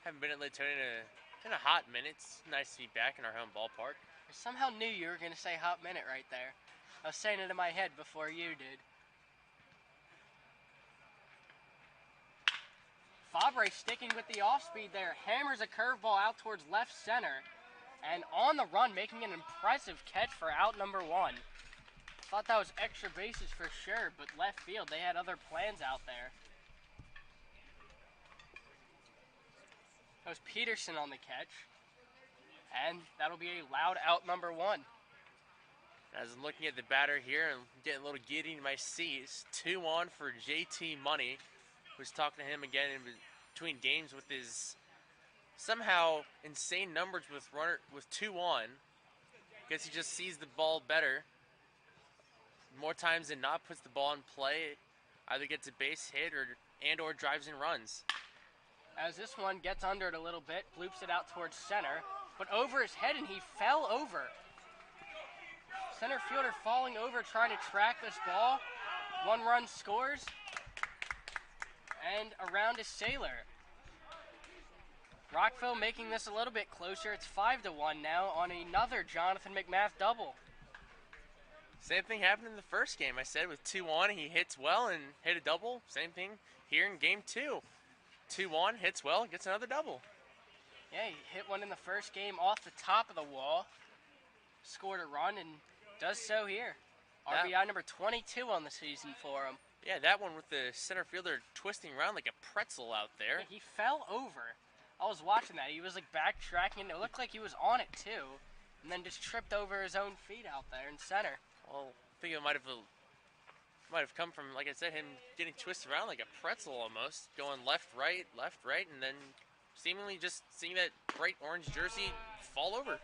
Haven't been at Laytonia in a hot minute. It's nice to be back in our home ballpark. I somehow knew you were going to say hot minute right there. I was saying it in my head before you did. Fabre sticking with the off-speed there. Hammers a curveball out towards left center. And on the run, making an impressive catch for out number 1. Thought that was extra bases for sure, but left field, they had other plans out there. That was Peterson on the catch. And that'll be a loud out number 1. As I'm looking at the batter here and getting a little giddy in my seat, it's 2-1 for JT Money. Was talking to him again in between games with his somehow insane numbers with 2-1. Guess he just sees the ball better. More times than not, puts the ball in play, either gets a base hit or drives in runs. As this one gets under it a little bit, bloops it out towards center, but over his head, and he fell over. Center fielder falling over, trying to track this ball. 1 run scores, and around is Sailor. Rockville making this a little bit closer. It's 5-1 now on another Jonathan McMath double. Same thing happened in the first game. I said with 2-1, he hits well and hit a double. Same thing here in game 2. 2-1, hits well, gets another double. Yeah, he hit one in the first game off the top of the wall. Scored a run and does so here. RBI number 22 on the season for him. Yeah, that one with the center fielder twisting around like a pretzel out there. Yeah, he fell over. I was watching that. He was like backtracking, and it looked like he was on it too, and then just tripped over his own feet out there in center. Well, I think it might have come from, like I said, him getting twisted around like a pretzel almost, going left, right, and then seemingly just seeing that bright orange jersey fall over.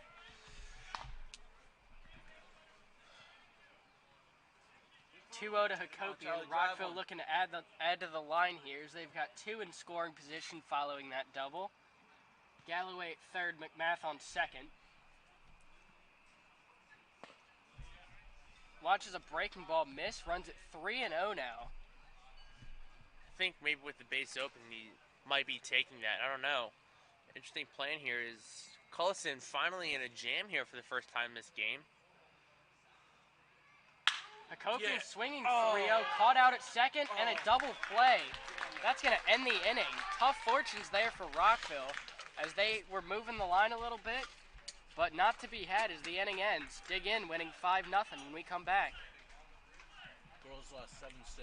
To Hakopi, and Rockville looking to add to the line here as they've got 2 in scoring position following that double. Galloway at third, McMath on second. Watches a breaking ball miss, runs at 3-0 now. I think maybe with the base open, he might be taking that. I don't know. Interesting plan here is Cullison finally in a jam here for the first time this game. Hakopi swinging 3-0, caught out at second, and a double play. That's going to end the inning. Tough fortunes there for Rockville as they were moving the line a little bit, but not to be had as the inning ends. Dig in, winning 5-0 when we come back. Girls lost 7-6.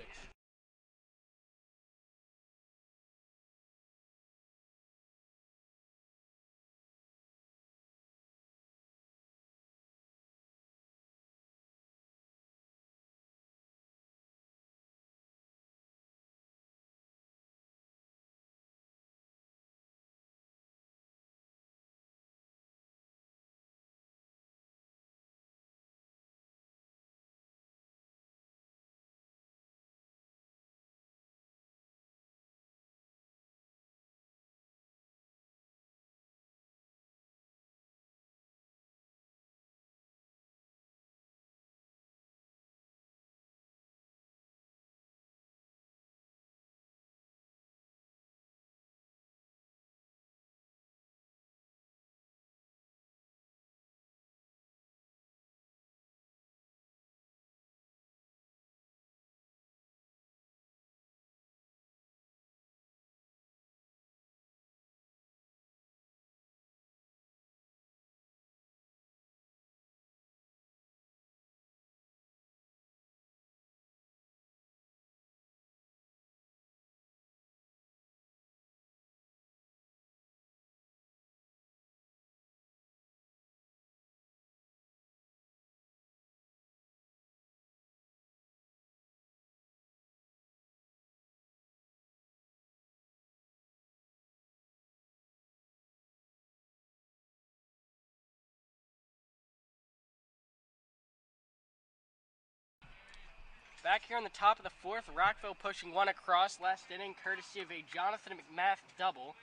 Back here on the top of the 4th, Rockville pushing 1 across last inning, courtesy of a Jonathan McMath double.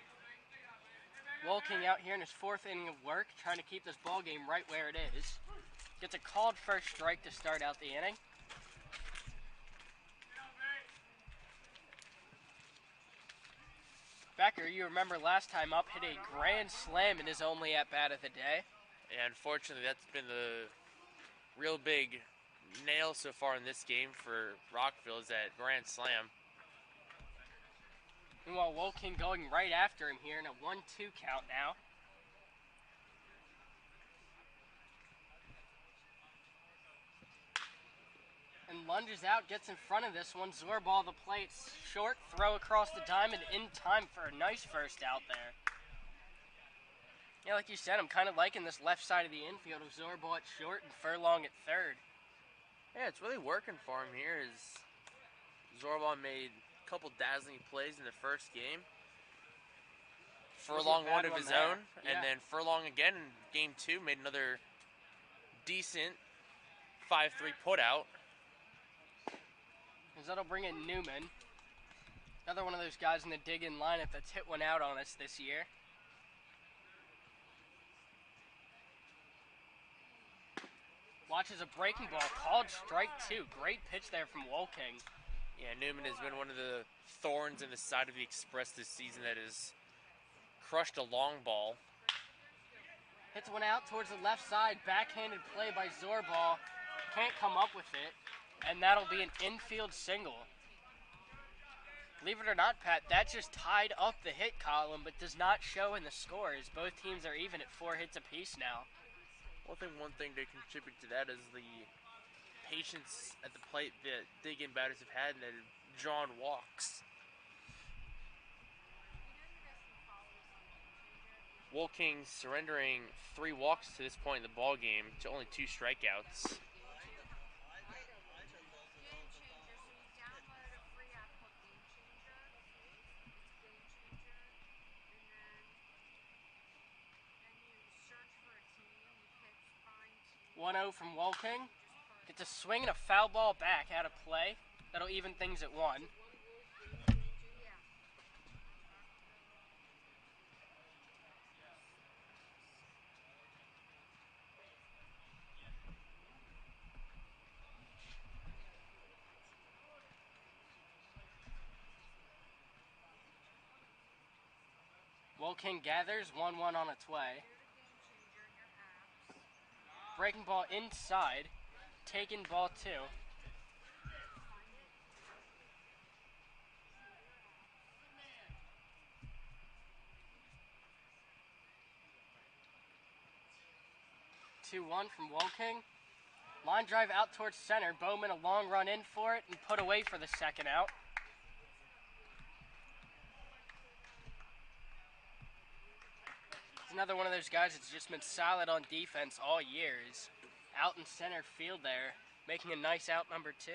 Wolking out here in his 4th inning of work, trying to keep this ball game right where it is. Gets a called first strike to start out the inning. Becker, you remember last time up, hit a grand slam in his only at-bat of the day. And unfortunately, that's been the real big nail so far in this game for Rockville, is that grand slam. Meanwhile, Woking going right after him here in a 1-2 count now. And lunges out, gets in front of this one. Zorball the plate, short throw across the diamond in time for a nice first out there. Yeah, like you said, I'm kind of liking this left side of the infield of Zorball at short and Furlong at third. Yeah, it's really working for him here. As Zorball made a couple dazzling plays in the first game. Furlong one of his own, and then Furlong again in game 2 made another decent 5-3 putout. As that'll bring in Newman. Another one of those guys in the dig-in lineup that's hit one out on us this year. Watches a breaking ball, called strike 2. Great pitch there from Woking. Yeah, Newman has been one of the thorns in the side of the Express this season that has crushed a long ball. Hits one out towards the left side. Backhanded play by Zorball. Can't come up with it. And that'll be an infield single. Believe it or not, Pat, that just tied up the hit column, but does not show in the scores. Both teams are even at 4 hits apiece now. Well, I think one thing to contribute to that is the patience at the plate that dig-in batters have had and that have drawn walks. Woking surrendering 3 walks to this point in the ball game to only 2 strikeouts. .1-0 from Woking. Gets a swing and a foul ball back out of play. That'll even things at 1. Woking gathers 1-1 on its way. Breaking ball inside. Taken ball 2. .2-1 from Woking. Line drive out towards center. Bowman a long run in for it and put away for the second out. He's another one of those guys that's just been solid on defense all year. He's out in center field there, making a nice out number 2.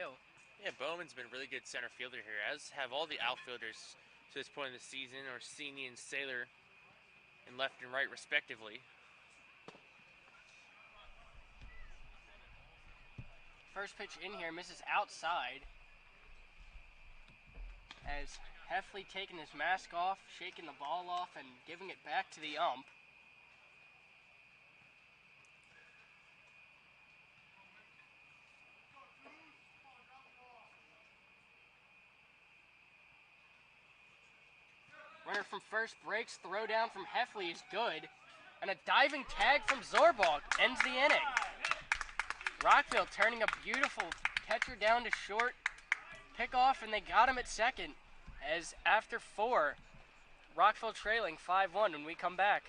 Yeah, Bowman's been a really good center fielder here, as have all the outfielders to this point in the season, Orsini and Saylor in left and right respectively. First pitch in here misses outside. As Heffley taking his mask off, shaking the ball off, and giving it back to the ump. Runner from first breaks, throw down from Heffley is good. And a diving tag from Zorball ends the inning. Rockville turning a beautiful catcher down to short. Pick off, and they got him at second. As after 4, Rockville trailing 5-1 when we come back.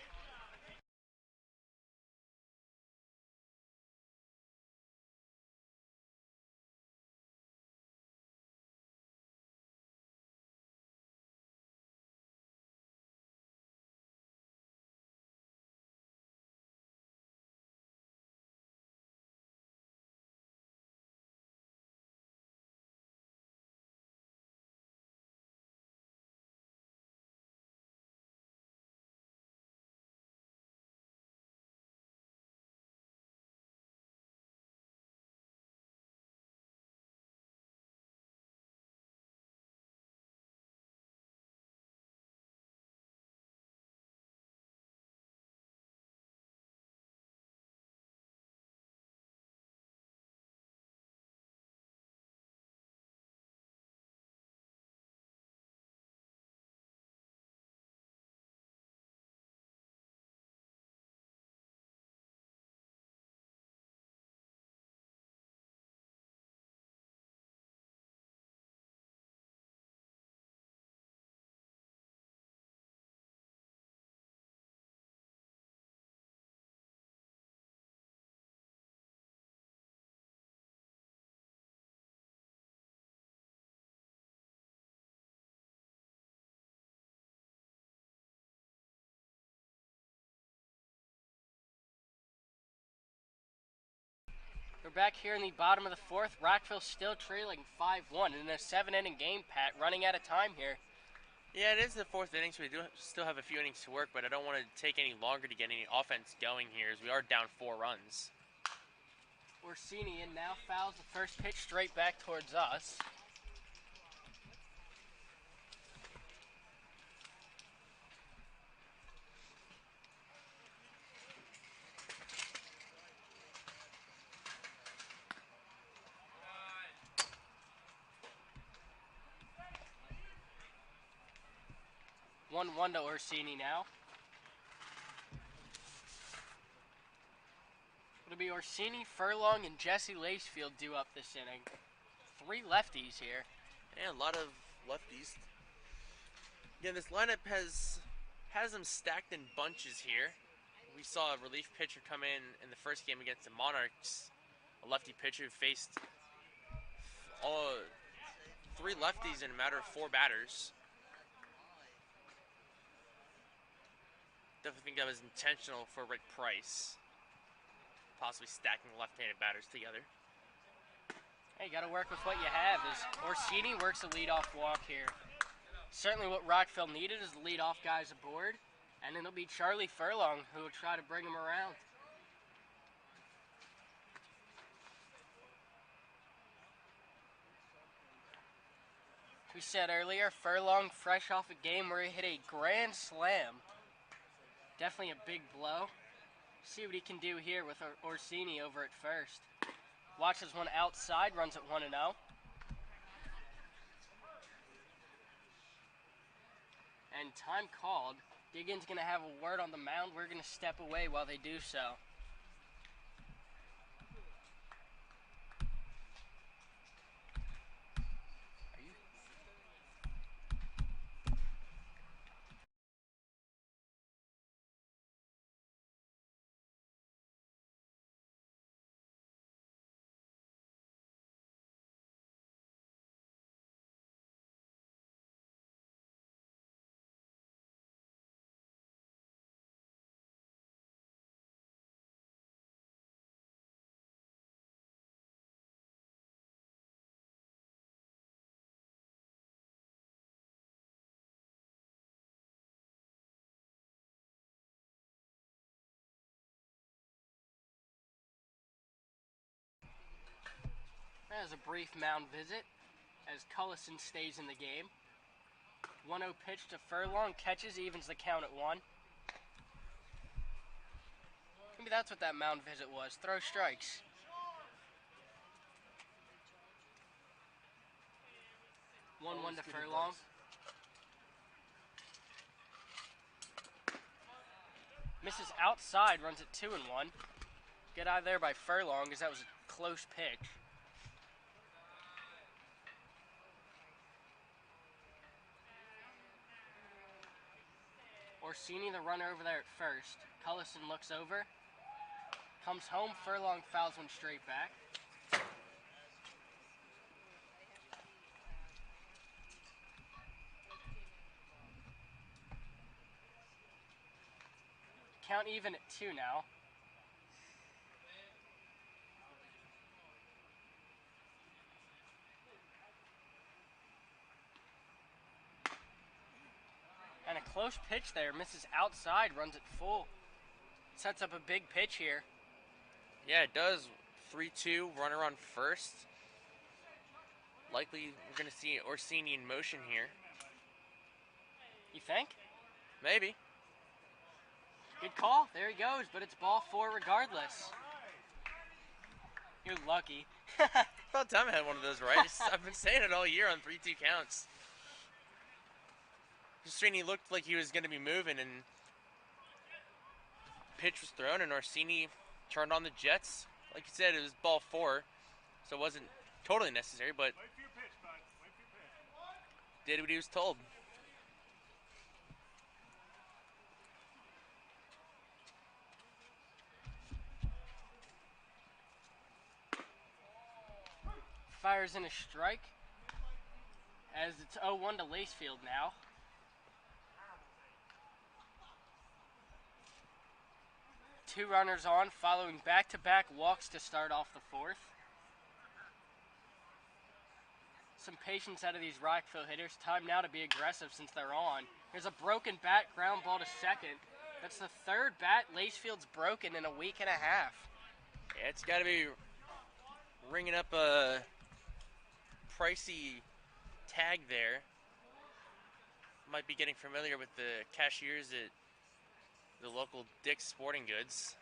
We're back here in the bottom of the fourth. Rockville still trailing 5-1 in a 7-inning game, Pat. Running out of time here. Yeah, it is the fourth inning, so we do still have a few innings to work, but I don't want to take any longer to get any offense going here as we are down 4 runs. Orsini in now, fouls the first pitch straight back towards us. One to Orsini now. It'll be Orsini, Furlong, and Jesse Lacefield due up this inning. 3 lefties here. Yeah, a lot of lefties. Yeah, this lineup has them stacked in bunches here. We saw a relief pitcher come in the first game against the Monarchs. A lefty pitcher who faced all 3 lefties in a matter of 4 batters. Definitely think that was intentional for Rick Price. Possibly stacking left-handed batters together. Hey, you got to work with what you have. As Orsini works a leadoff walk here. Certainly what Rockville needed is the leadoff guys aboard. And then it'll be Charlie Furlong who will try to bring him around. We said earlier, Furlong fresh off a game where he hit a grand slam. Definitely a big blow. See what he can do here with Orsini over at first. Watches one outside, runs at 1-0. And time called. Diggins going to have a word on the mound. We're going to step away while they do so. That is a brief mound visit as Cullison stays in the game. 1-0 pitch to Furlong, catches, evens the count at 1. Maybe that's what that mound visit was, throw strikes. One to Furlong. Misses outside, runs at 2-1. Get out of there by Furlong as that was a close pitch. Orsini, the runner over there at first. Cullison looks over. Comes home. Furlong fouls one straight back. Count even at 2 now. And a close pitch there. Misses outside, runs it full. Sets up a big pitch here. Yeah, it does. 3-2, runner on first. Likely we're going to see Orsini in motion here. You think? Maybe. Good call. There he goes, but it's ball 4 regardless. You're lucky. About time I had one of those right. I've been saying it all year on 3-2 counts. Orsini looked like he was going to be moving, and pitch was thrown, and Orsini turned on the Jets. Like you said, it was ball 4, so it wasn't totally necessary, but did what he was told. Fires in a strike as it's 0-1 to Lacefield now. 2 runners on, following back-to-back walks to start off the 4th. Some patience out of these Rockville hitters. Time now to be aggressive since they're on. Here's a broken bat, ground ball to second. That's the 3rd bat Lacefield's broken in a week and a half. Yeah, it's got to be ringing up a pricey tag there. Might be getting familiar with the cashiers at the local Dick's Sporting Goods.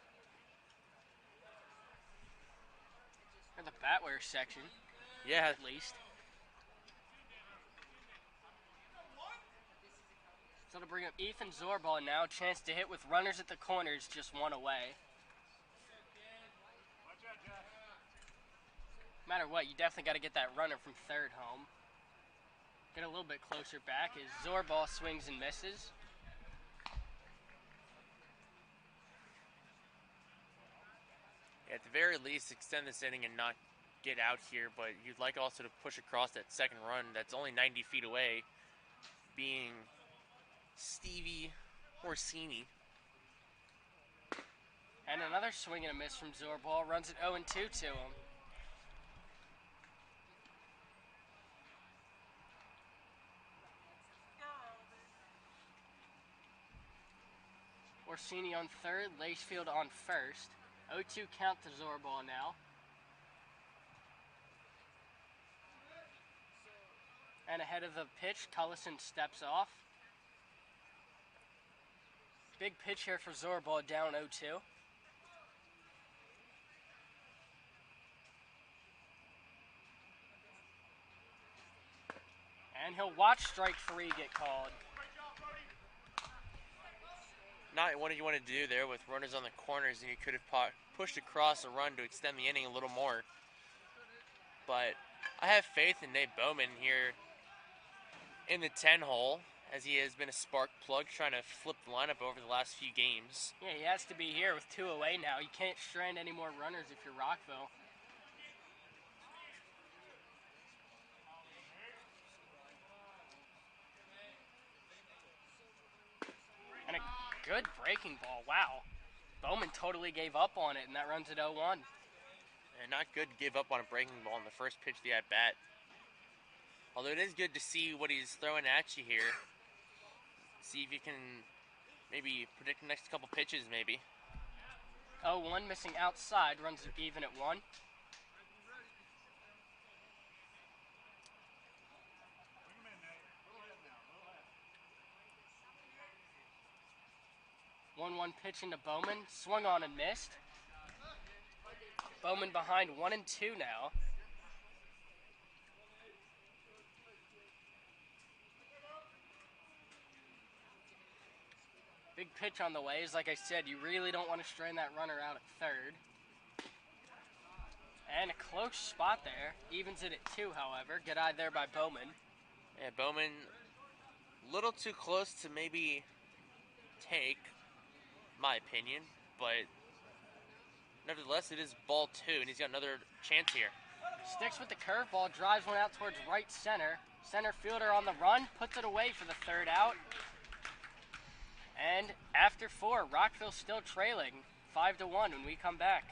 Or the batware section. Yeah. At least. So to bring up Ethan Zorball now. Chance to hit with runners at the corners, just 1 away. No matter what, you definitely got to get that runner from 3rd home. Get a little bit closer back as Zorball swings and misses. At the very least, extend this inning and not get out here, but you'd like also to push across that second run that's only 90 feet away, being Stevie Orsini. And another swing and a miss from Zorball. Runs it 0-2 to him. Orsini on 3rd, Lacefield on 1st. 0-2 count to Zorball now. And ahead of the pitch, Cullison steps off. Big pitch here for Zorball, down 0-2. And he'll watch strike 3 get called. Not what you want to do there with runners on the corners, and you could have pushed across a run to extend the inning a little more. But I have faith in Nate Bowman here in the 10 hole, as he has been a spark plug trying to flip the lineup over the last few games. Yeah, he has to be here with 2 away now. You can't strand any more runners if you're Rockville. And a good breaking ball. Wow. Bowman totally gave up on it, and that runs at 0-1. And not good to give up on a breaking ball in the first pitch of the at-bat. Although it is good to see what he's throwing at you here. See if you can maybe predict the next couple pitches, maybe. 0-1 missing outside, runs it even at 1. One pitch into Bowman, swung on and missed. Bowman behind 1-2 now. Big pitch on the way. As like I said, you really don't want to strain that runner out at 3rd. And a close spot there. Evens it at 2, however. Good eye there by Bowman. Yeah, Bowman a little too close to maybe take, my opinion, but nevertheless, it is ball 2, and he's got another chance here. Sticks with the curveball, drives one out towards right center. Center fielder on the run, puts it away for the 3rd out. And after 4, Rockville still trailing 5-1 when we come back.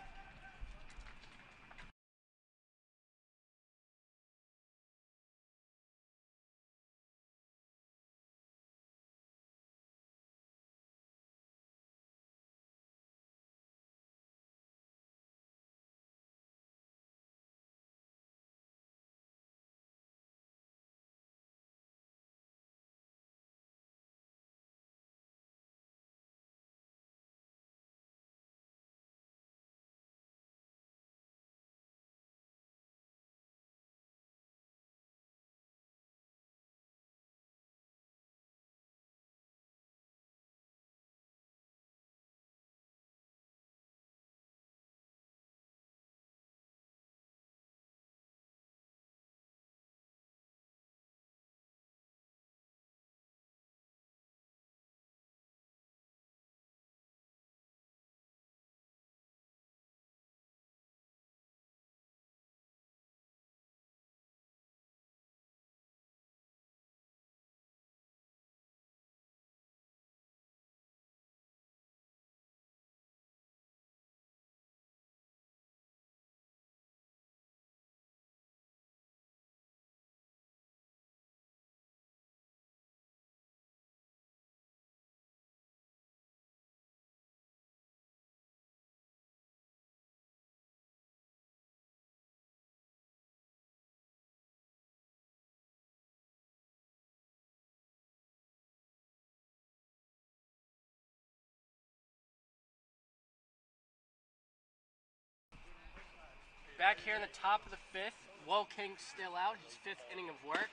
back here in the top of the 5th. Woking still out, his 5th inning of work.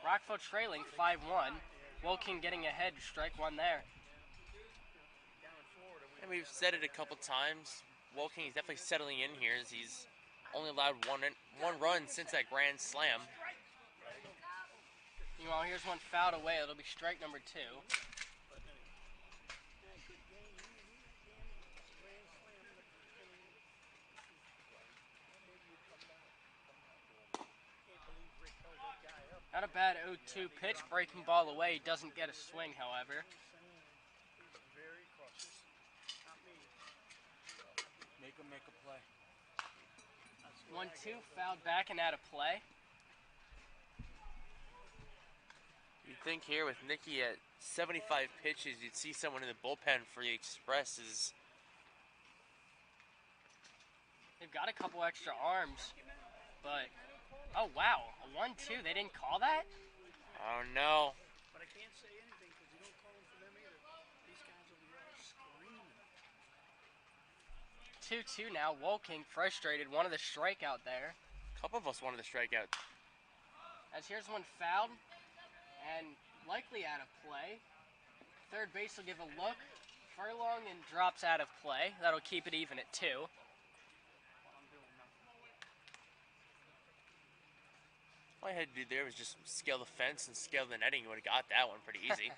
Rockville trailing 5-1. Woking getting ahead, strike one there. And we've said it a couple times. Woking is definitely settling in here as he's only allowed one run since that grand slam. Meanwhile, here's one fouled away. It'll be strike number 2. Not a bad 0-2 pitch, breaking ball away. Doesn't get a swing, however. Make him make a play. 1-2, fouled back and out of play. You'd think here with Nicky at 75 pitches, you'd see someone in the bullpen for the Expresses. They've got a couple extra arms, but oh wow, a 1-2. They didn't call that? Oh no. But I can't say anything because you don't call them for them either. These guys will be all screaming. 2-2 now. Woking frustrated. Wanted the strikeout there. A couple of us wanted the strikeout. As here's one fouled and likely out of play. Third base will give a look. Furlong and drops out of play. That'll keep it even at 2. All I had to do there was just scale the fence and scale the netting. You would have got that one pretty easy.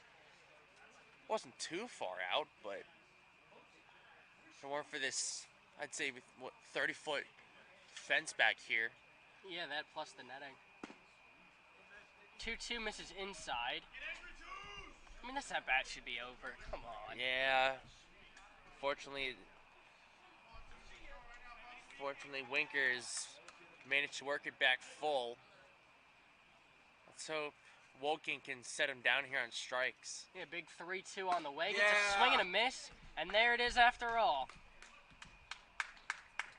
Wasn't too far out, but if it weren't for this, I'd say, 30-foot fence back here. Yeah, that plus the netting. 2-2 misses inside. I mean, this at-bat should be over. Come on. Yeah. Fortunately, Winkers managed to work it back full. Let's hope Woking can set him down here on strikes. Yeah, big 3-2 on the way. Gets a swing and a miss, and there it is after all.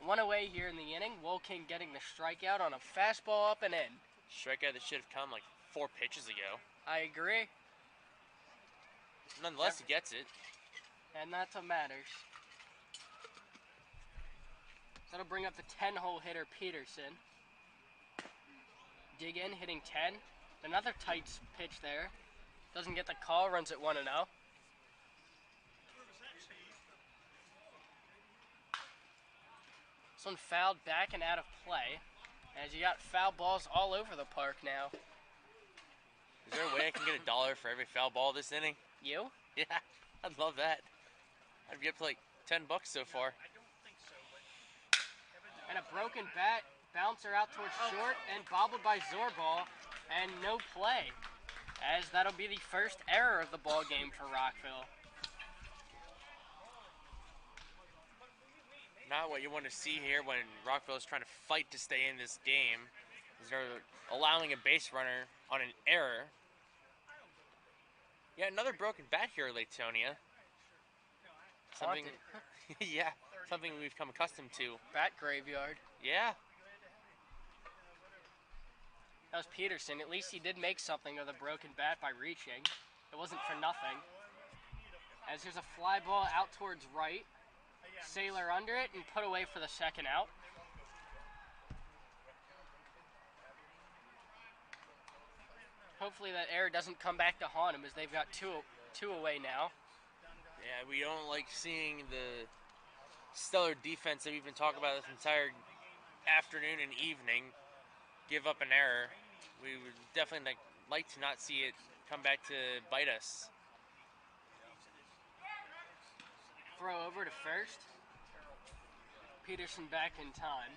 One away here in the inning. Woking getting the strikeout on a fastball up and in. Strikeout that should have come like 4 pitches ago. I agree. Nonetheless, he gets it. And that's what matters. That'll bring up the 10-hole hitter, Peterson. Dig in, hitting 10. Another tight pitch there. Doesn't get the call, runs at 1-0. This one fouled back and out of play. As you got foul balls all over the park now. Is there a way I can get $1 for every foul ball this inning? You? Yeah, I'd love that. I'd be up to like $10 so far. And a broken bat, bouncer out towards short and bobbled by Zorball, and no play. As that'll be the first error of the ball game for Rockville. Not what you want to see here when Rockville is trying to fight to stay in this game. Is they're allowing a base runner on an error. Yeah, another broken bat here, Latonia. Something, yeah, something we've come accustomed to. Bat graveyard. Yeah. That was Peterson. At least he did make something of the broken bat by reaching. It wasn't for nothing. As here's a fly ball out towards right. Sailor under it and put away for the second out. Hopefully that error doesn't come back to haunt him as they've got two away now. Yeah, we don't like seeing the stellar defense that we've been talking about this entire afternoon and evening give up an error. We would definitely like to not see it come back to bite us. Throw over to first. Peterson back in time.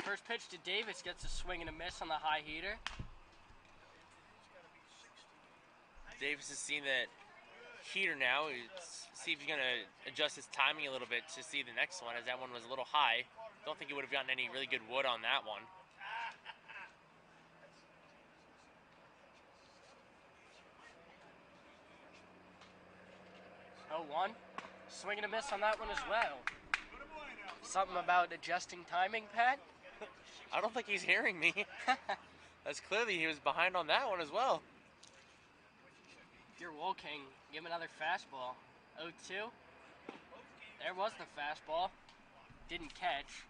First pitch to Davis gets a swing and a miss on the high heater. Davis has seen that heater now. See if he's going to adjust his timing a little bit to see the next one, as that one was a little high. Don't think he would have gotten any really good wood on that one. Oh, 1. Swing and a miss on that one as well. Something about adjusting timing, Pat? I don't think he's hearing me. That's clearly he was behind on that one as well. Your Wolking, give him another fastball. 0-2. There was the fastball. Didn't catch.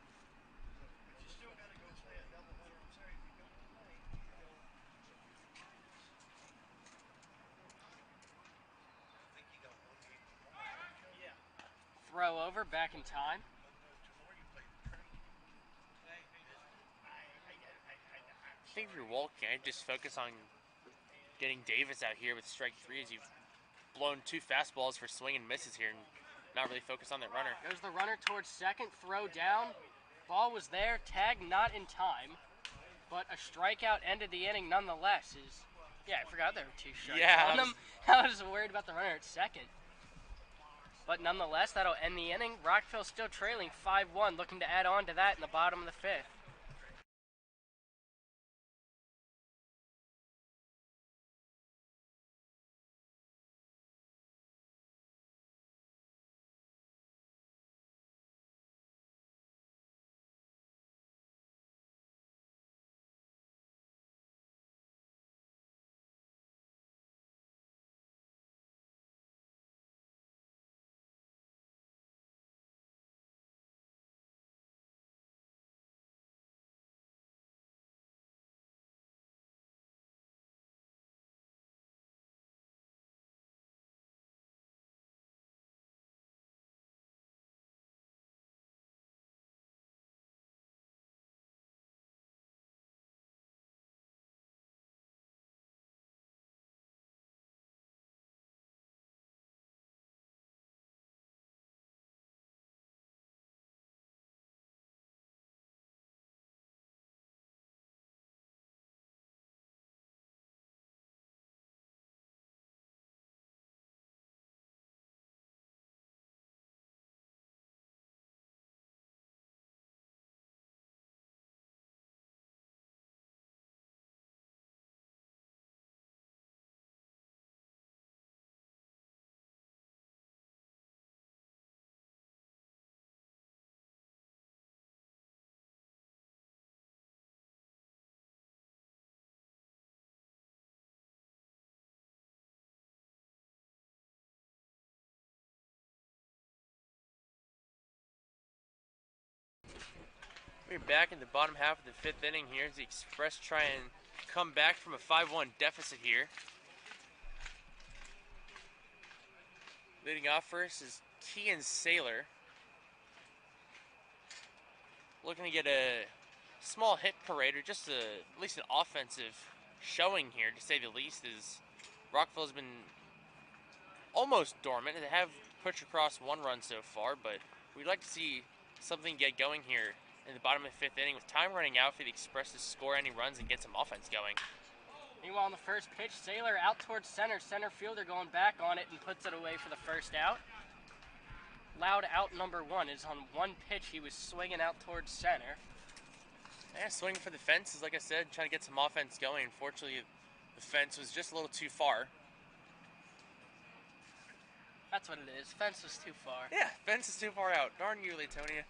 Throw over, back in time. I think if you're walking, I'd just focus on getting Davis out here with strike 3 as you've blown 2 fastballs for swing and misses here and not really focus on that runner. Goes the runner towards second, throw down. Ball was there, tag not in time, but a strikeout ended the inning nonetheless. Yeah, I forgot there were 2 strikes on them. I was worried about the runner at second. But nonetheless, that'll end the inning. Rockville still trailing 5-1, looking to add on to that in the bottom of the 5th. We're back in the bottom half of the 5th inning here as the Express try and come back from a 5-1 deficit here. Leading off first is Kean Saylor. Looking to get a small hit parade or just at least an offensive showing here, to say the least, as Rockville's been almost dormant. They have pushed across 1 run so far, but we'd like to see something get going here in the bottom of the 5th inning with time running out for the Express to score any runs and get some offense going. Meanwhile, on the first pitch, Saylor out towards center. Center fielder going back on it and puts it away for the first out. Loud out number 1 is on 1 pitch. He was swinging out towards center. Yeah, swinging for the fences, like I said, trying to get some offense going. Unfortunately, the fence was just a little too far. That's what it is. Fence was too far. Yeah, fence is too far out. Darn you, Latonia.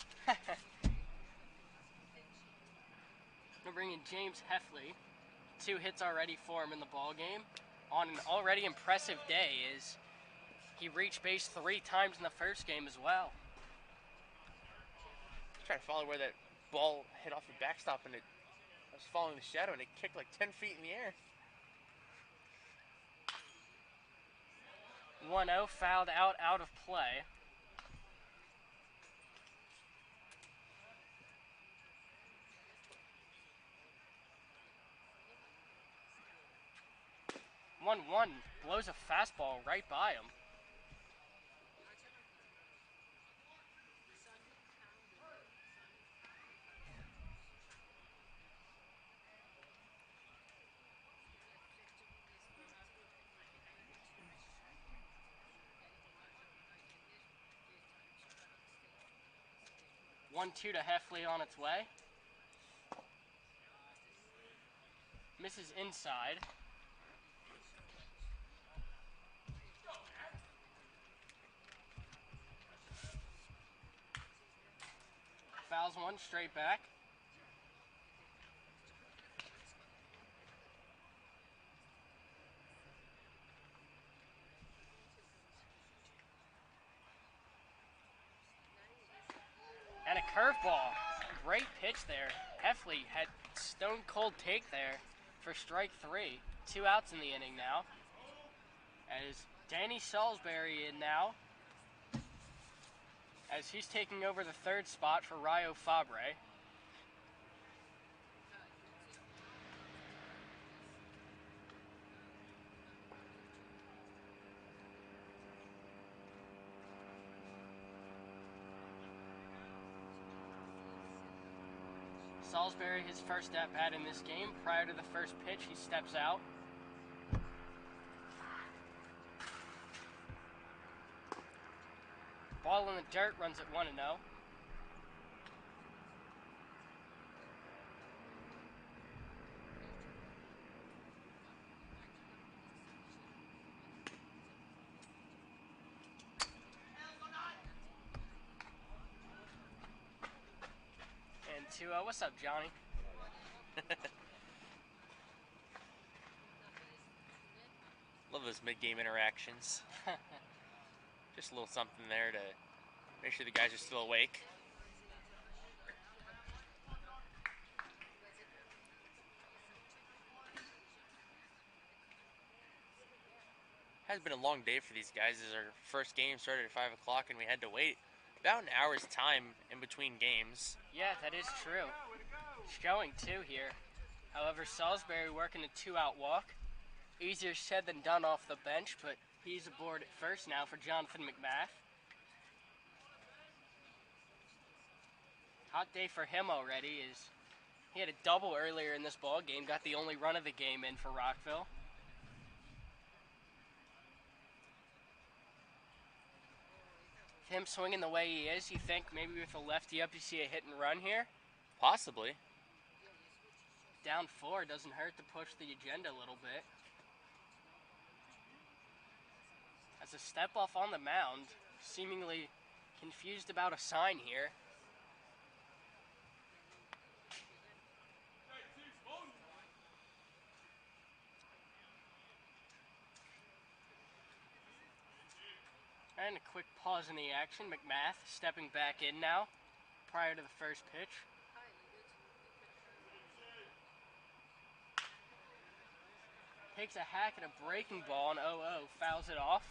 We're bringing James Heffley. 2 hits already for him in the ball game. On an already impressive day, is he reached base 3 times in the first game as well. Trying to follow where that ball hit off the backstop, and I was following the shadow, and it kicked like 10 feet in the air. 1-0, fouled out of play. One blows a fastball right by him. One, 2 to Heffley on its way. Misses inside. Fouls 1 straight back. curveball. Great pitch there. Heffley had stone cold take there for strike 3. 2 outs in the inning now. As Danny Salisbury in now, as he's taking over the third spot for Rayo Fabre. Salisbury, his first at-bat in this game. Prior to the first pitch, he steps out. Ball in the dirt, runs at 1-0. And 2-0. What's up, Johnny? Love those mid-game interactions. Just a little something there to make sure the guys are still awake. Has been a long day for these guys as our first game started at 5 o'clock and we had to wait about an hour's time in between games. Yeah, that is true. Showing 2 here. However, Salisbury working a 2-out walk. Easier said than done off the bench, but he's aboard at first now for Jonathan McMath. Hot day for him already. He had a double earlier in this ball game, got the only run of the game in for Rockville. Him swinging the way he is, you think maybe with a lefty up you see a hit and run here? Possibly. Down 4 doesn't hurt to push the agenda a little bit. As a step off on the mound, seemingly confused about a sign here. And a quick pause in the action. McMath stepping back in now, prior to the first pitch. Takes a hack at a breaking ball and 0-0, fouls it off.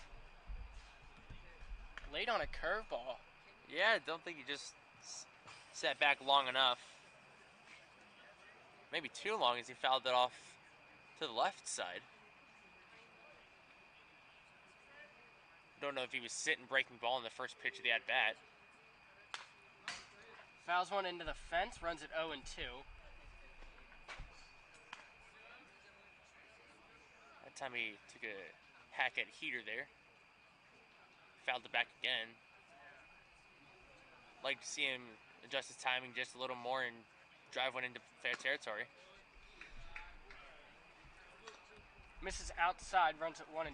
Late on a curveball. Yeah, I don't think he just sat back long enough. Maybe too long as he fouled it off to the left side. Don't know if he was sitting breaking ball in the first pitch of the at-bat. Fouls one into the fence, runs at 0-2. That time he took a hack at heater there. Fouled it back again. Like to see him adjust his timing just a little more and drive one into fair territory. Misses outside, runs at 1-2.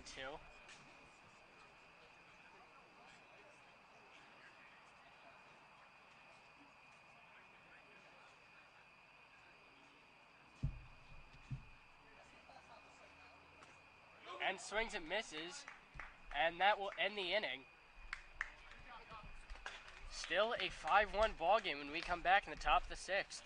And swings and misses, and that will end the inning. Still a 5-1 ball game when we come back in the top of the 6th.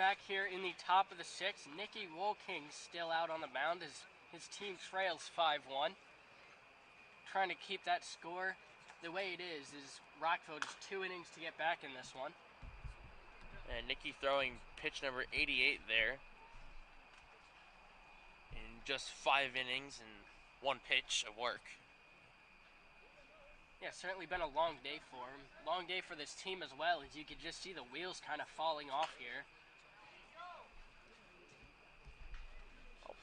back here in the top of the sixth. Nicky Wolking still out on the mound as his team trails 5-1. Trying to keep that score the way it is Rockville just 2 innings to get back in this one. And Nicky throwing pitch number 88 there. In just 5 innings and 1 pitch of work. Yeah, certainly been a long day for him. Long day for this team as well, as you could just see the wheels kind of falling off here.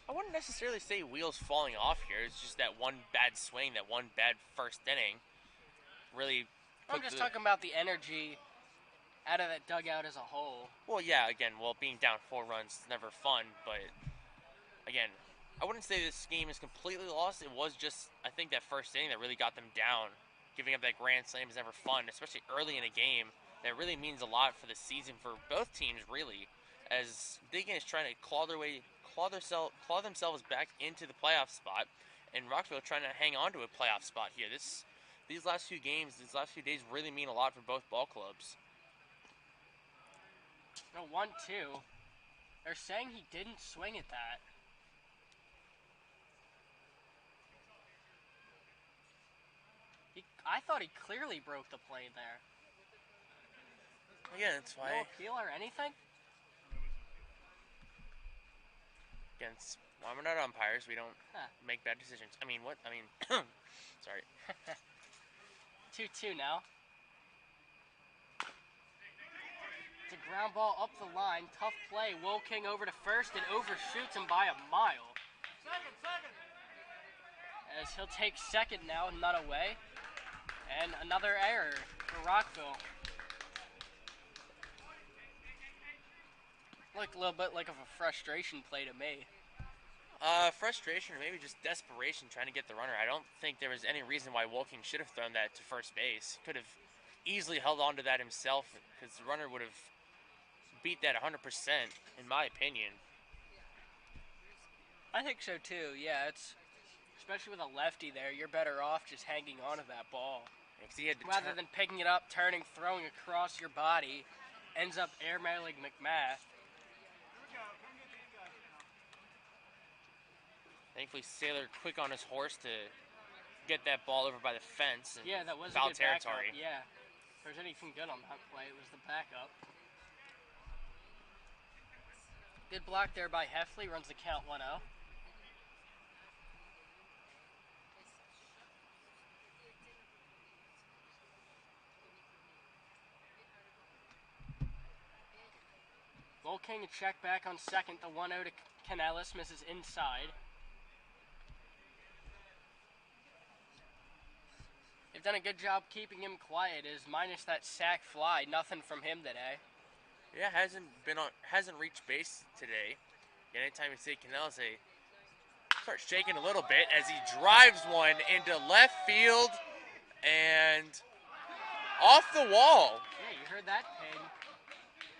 I wouldn't necessarily say wheels falling off here. It's just that one bad swing, that one bad first inning. Really. I'm just talking about the energy out of that dugout as a whole. Well, yeah, again, being down 4 runs is never fun, but again, I wouldn't say this game is completely lost. It was just, I think, that first inning that really got them down. Giving up that grand slam is never fun, especially early in a game. That really means a lot for the season for both teams, really, as Diggin is trying to claw themselves back into the playoff spot, and Rockville trying to hang on to a playoff spot here. These last few games, these last few days really mean a lot for both ball clubs. No, 1-2. They're saying he didn't swing at that. I thought he clearly broke the play there. Yeah, that's why. No appeal or anything? Against, well, we're not umpires. We don't make bad decisions. I mean, what? I mean, sorry. 2-2 now. It's a ground ball up the line. Tough play. Wolking over to first and overshoots him by a mile. Second. As he'll take second now, not away. And another error for Rockville. Looked a little bit like of a frustration play to me. Frustration or maybe just desperation trying to get the runner. I don't think there was any reason why Wolking should have thrown that to first base. Could have easily held on to that himself because the runner would have beat that 100%, in my opinion. I think so too, yeah. It's especially with a lefty there, you're better off just hanging on to that ball. Rather than picking it up, turning, throwing across your body, ends up airmailing McMath. Thankfully, Saylor quick on his horse to get that ball over by the fence. And yeah, that was foul a good territory. Backup. Yeah, if there's anything good on that play, it was the backup. Good block there by Heffley, runs the count 1-0. Wolking a check back on second. The 1-0 to Canellis misses inside. They've done a good job keeping him quiet, as minus that sack fly, nothing from him today. Yeah, hasn't reached base today. Anytime you see Canellis, they start shaking a little bit as he drives one into left field and off the wall. Yeah, you heard that ping.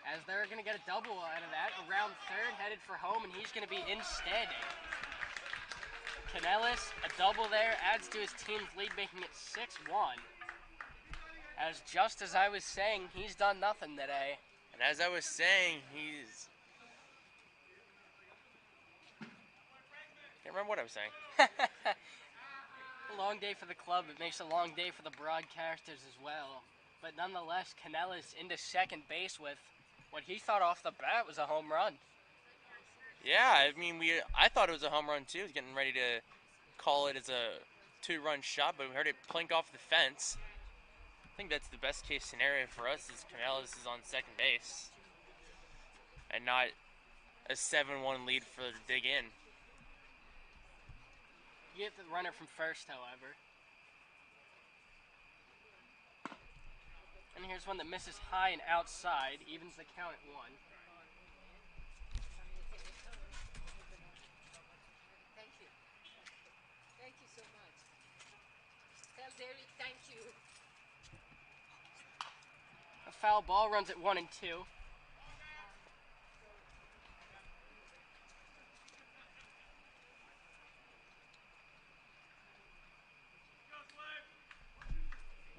As they're going to get a double out of that. Around third, headed for home, and he's going to be in standing. Canellis, a double there, adds to his team's lead, making it 6-1. As just as I was saying, he's done nothing today. And as I was saying, can't remember what I was saying. A long day for the club. It makes a long day for the broadcasters as well. But nonetheless, Canellis into second base with what he thought off the bat was a home run. Yeah, I mean, I thought it was a home run too. I was getting ready to call it as a 2-run shot, but we heard it plink off the fence. I think that's the best case scenario for us is Canellis is on second base and not a 7-1 lead for the dig in. You get the runner from first, however. And here's one that misses high and outside, evens the count at 1. Thank you. Thank you so much. Tell Derek thank you. A foul ball runs at 1 and 2.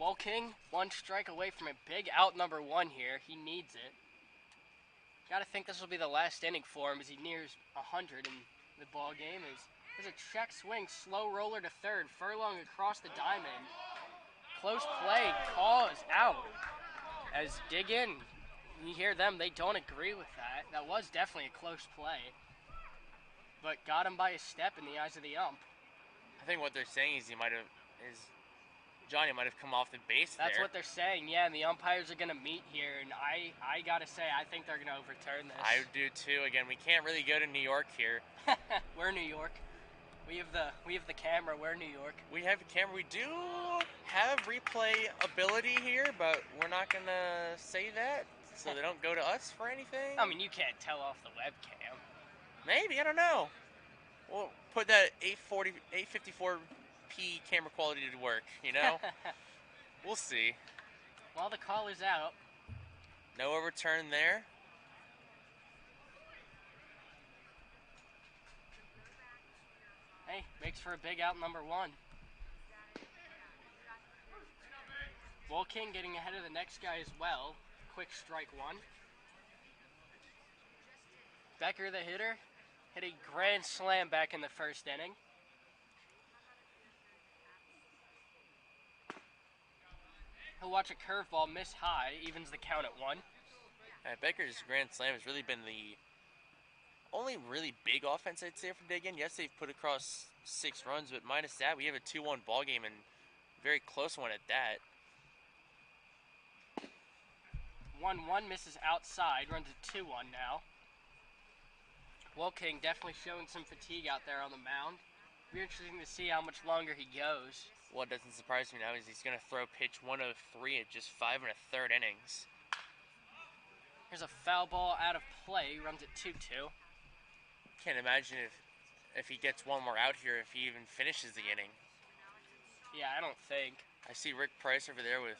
Wolking, 1 strike away from a big out number 1 here. He needs it. Gotta think this will be the last inning for him as he nears 100 in the ball game. There's a check swing, slow roller to third, Furlong across the diamond. Close play, call is out. As dig in, you hear them, they don't agree with that. That was definitely a close play. But got him by a step in the eyes of the ump. I think what they're saying is Johnny might have come off the base That's there. what they're saying, yeah, and the umpires are going to meet here, and I got to say, I think they're going to overturn this. I do too. Again, we can't really go to New York here. We're New York. We have the camera, we're New York. We have a camera. We do have replay ability here, but we're not going to say that, so they don't go to us for anything. I mean, you can't tell off the webcam. Maybe, I don't know. We'll put that 854p camera quality to work, you know? We'll see. Well, the call is out. No overturn there. Hey, makes for a big out number one. King getting ahead of the next guy as well. Quick strike one. Becker, the hitter, hit a grand slam back in the first inning. He'll watch a curveball miss high, evens the count at one. Becker's grand slam has really been the only really big offense, I'd say, for Diggin. Yes, they've put across 6 runs, but minus that, we have a 2-1 ball game and very close one at that. 1-1 misses outside, runs a 2-1 now. King definitely showing some fatigue out there on the mound. It'll be interesting to see how much longer he goes. What doesn't surprise me now is he's going to throw pitch 1 of 3 at just 5 1/3 innings. Here's a foul ball out of play, runs at 2-2. Can't imagine if he gets one more out here, if he even finishes the inning. Yeah, I don't think. I see Rick Price over there with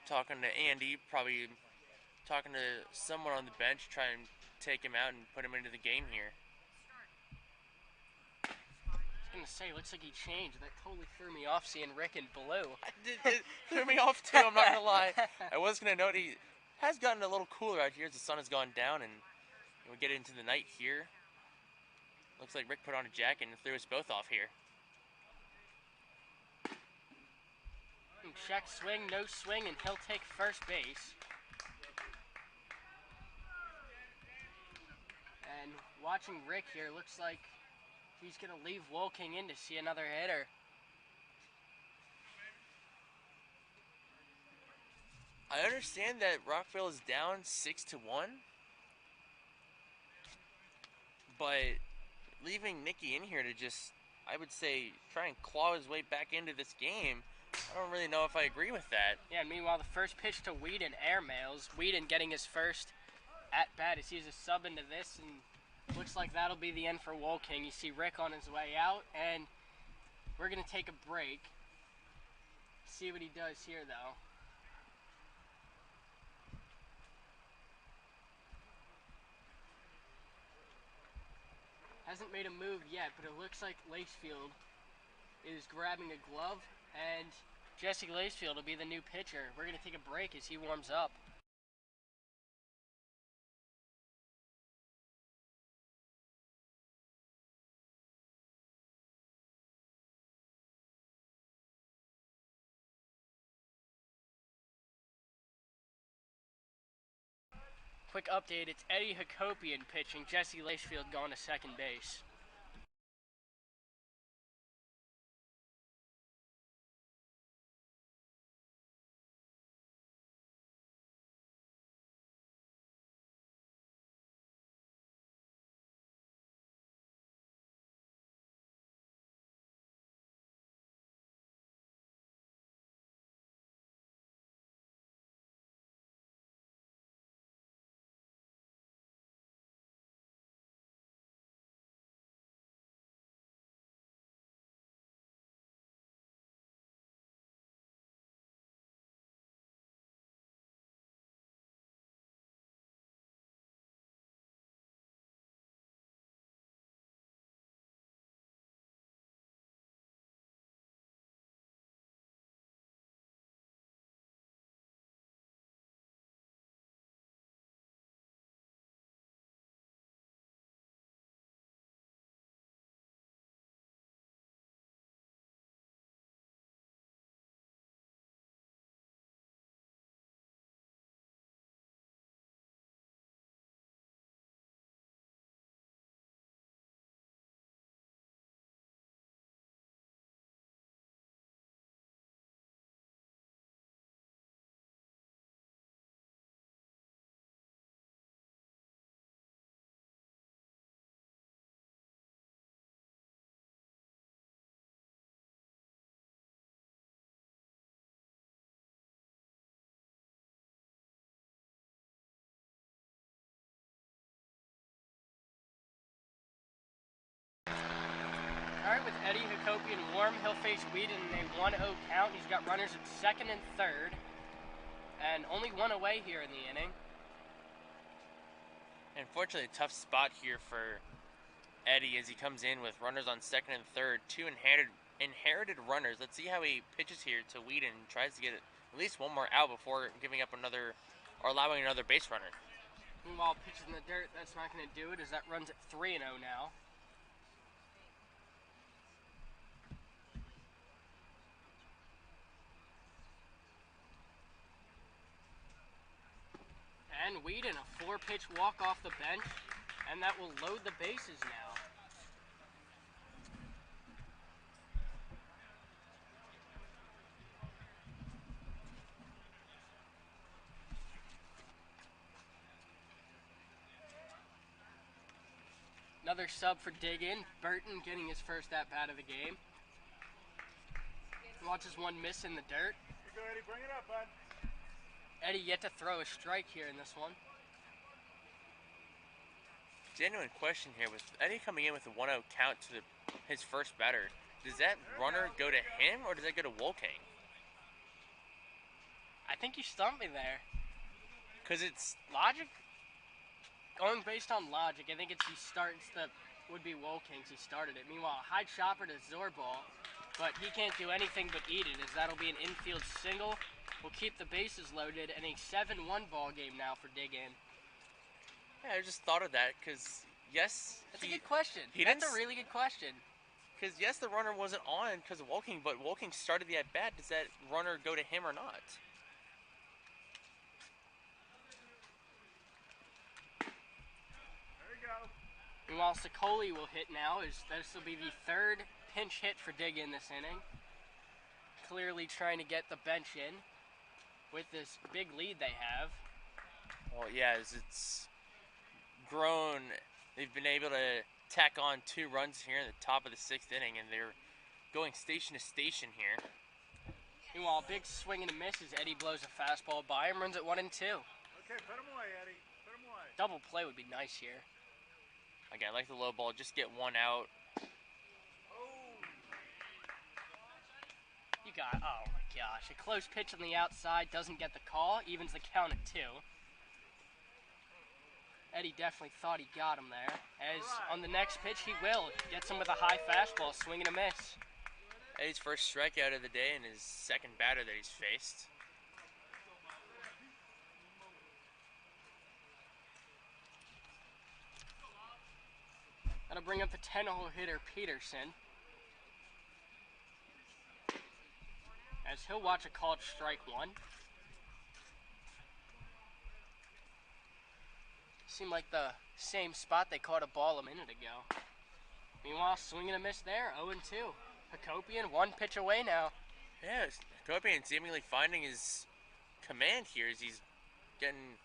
talking to Andy, probably talking to someone on the bench, trying to take him out and put him into the game here. I was going to say, looks like he changed. That totally threw me off seeing Rick in blue. It threw me off too, I'm not going to lie. I was going to note he has gotten a little cooler out here as the sun has gone down and we get into the night here. Looks like Rick put on a jacket and threw us both off here. Check swing, no swing, and he'll take first base. And watching Rick here, looks like he's going to leave King in to see another hitter. I understand that Rockville is down 6-1, but leaving Nicky in here to just, I would say, try and claw his way back into this game, I don't really know if I agree with that. Yeah, and meanwhile, the first pitch to Whedon airmails. Whedon getting his first at-bat as he's a sub into this, and looks like that'll be the end for King. You see Rick on his way out, and we're going to take a break. See what he does here, though. Hasn't made a move yet, but it looks like Lacefield is grabbing a glove, and Jesse Lacefield will be the new pitcher. We're going to take a break as he warms up. Quick update, it's Eddie Hakopian pitching, Jesse Lacefield going to second base. with Eddie, Jacoby, and Warm. He'll face Whedon in a 1-0 count. He's got runners at second and third, and only one away here in the inning. Unfortunately, a tough spot here for Eddie as he comes in with runners on second and third, two inherited runners. Let's see how he pitches here to Whedon and tries to get at least one more out before giving up another or allowing another base runner. Meanwhile, pitches in the dirt, that's not going to do it as that runs at 3-0 now. And Whedon, a 4-pitch walk off the bench, and that will load the bases now. Another sub for Diggin. Burton getting his first at-bat of the game. Watches one miss in the dirt. Here you go, Eddie. Bring it up, bud. Eddie yet to throw a strike here in this one. Genuine question here with Eddie coming in with a 1-0 count to his first batter. Does that runner go to him or does that go to Wolking? I think you stumped me there. Because it's Logic? Going based on logic, I think would be Wolkings. He started it. Meanwhile, high chopper to Zorball, but he can't do anything but eat it as that'll be an infield single. We'll keep the bases loaded and a 7-1 ball game now for Diggin. Yeah, I just thought of that because, yes... That's a good question. That's a really good question. Because, yes, the runner wasn't on because of Wolking, but Wolking started the at-bat. Does that runner go to him or not? There you go. Meanwhile, Sicoli will hit now. This will be the third pinch hit for Diggin this inning. Clearly trying to get the bench in with this big lead they have. Well, yeah, as it's grown, they've been able to tack on 2 runs here in the top of the 6th inning, and they're going station to station here. Meanwhile, big swing and a miss as Eddie blows a fastball by him, runs at 1-2. Okay, put him away, Eddie. Put him away. Double play would be nice here. Again, like the low ball, just get one out. You got, oh my gosh, a close pitch on the outside, doesn't get the call, evens the count at 2. Eddie definitely thought he got him there, as on the next pitch he will. Gets him with a high fastball, swing and a miss. Eddie's first strikeout of the day and his second batter that he's faced. That'll bring up the 10-hole hitter, Peterson. As he'll watch a called strike 1. Seemed like the same spot they caught a ball a minute ago. Meanwhile, swing and a miss there, 0-2. Hakopian, 1 pitch away now. Yeah, Hakopian seemingly finding his command here as he's getting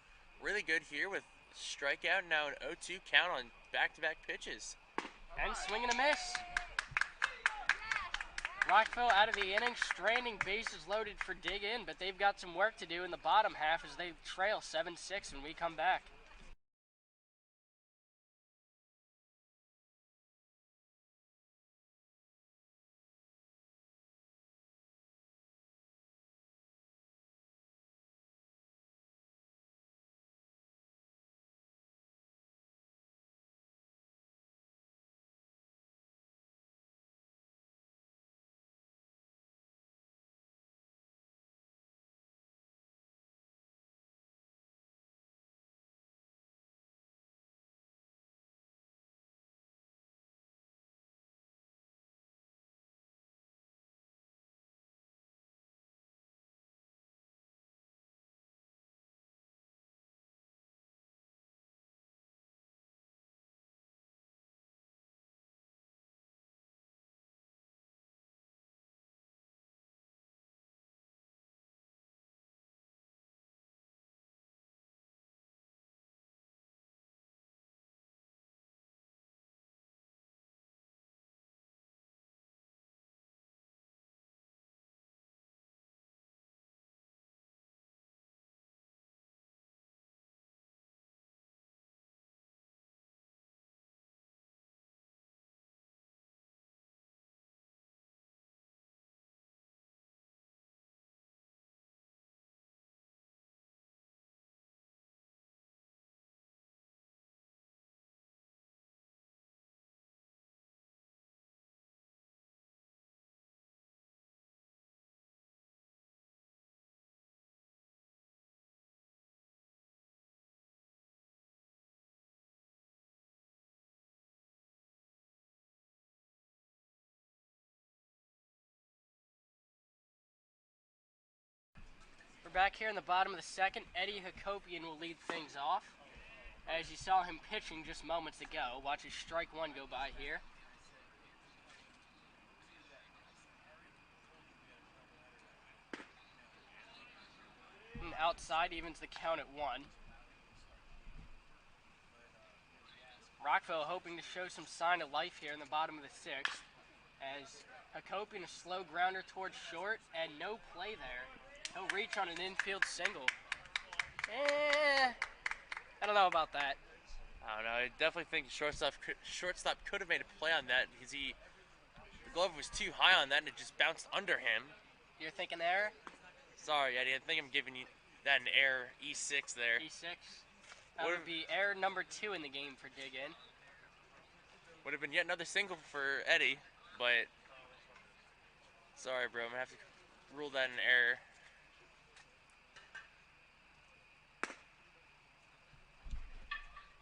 really good here with strikeout, now an 0-2 count on back-to-back pitches. And swing and a miss. Rockville out of the inning, straining bases loaded for Diggin, but they've got some work to do in the bottom half as they trail 7-6 when we come back. back here in the bottom of the second. Eddie Hakopian will lead things off. As you saw him pitching just moments ago. Watch his strike one go by here. And outside evens the count at 1. Rockville hoping to show some sign of life here in the bottom of the 6th. As Hakopian a slow grounder towards short and no play there. He'll reach on an infield single. I don't know about that. I don't know. I definitely think shortstop could have made a play on that because the glove was too high on that and it just bounced under him. You're thinking error? Sorry, Eddie. I think I'm giving you that an error. E6 there. E6. That would be error number 2 in the game for Dig In. Would have been yet another single for Eddie, but sorry, bro. I'm gonna have to rule that an error.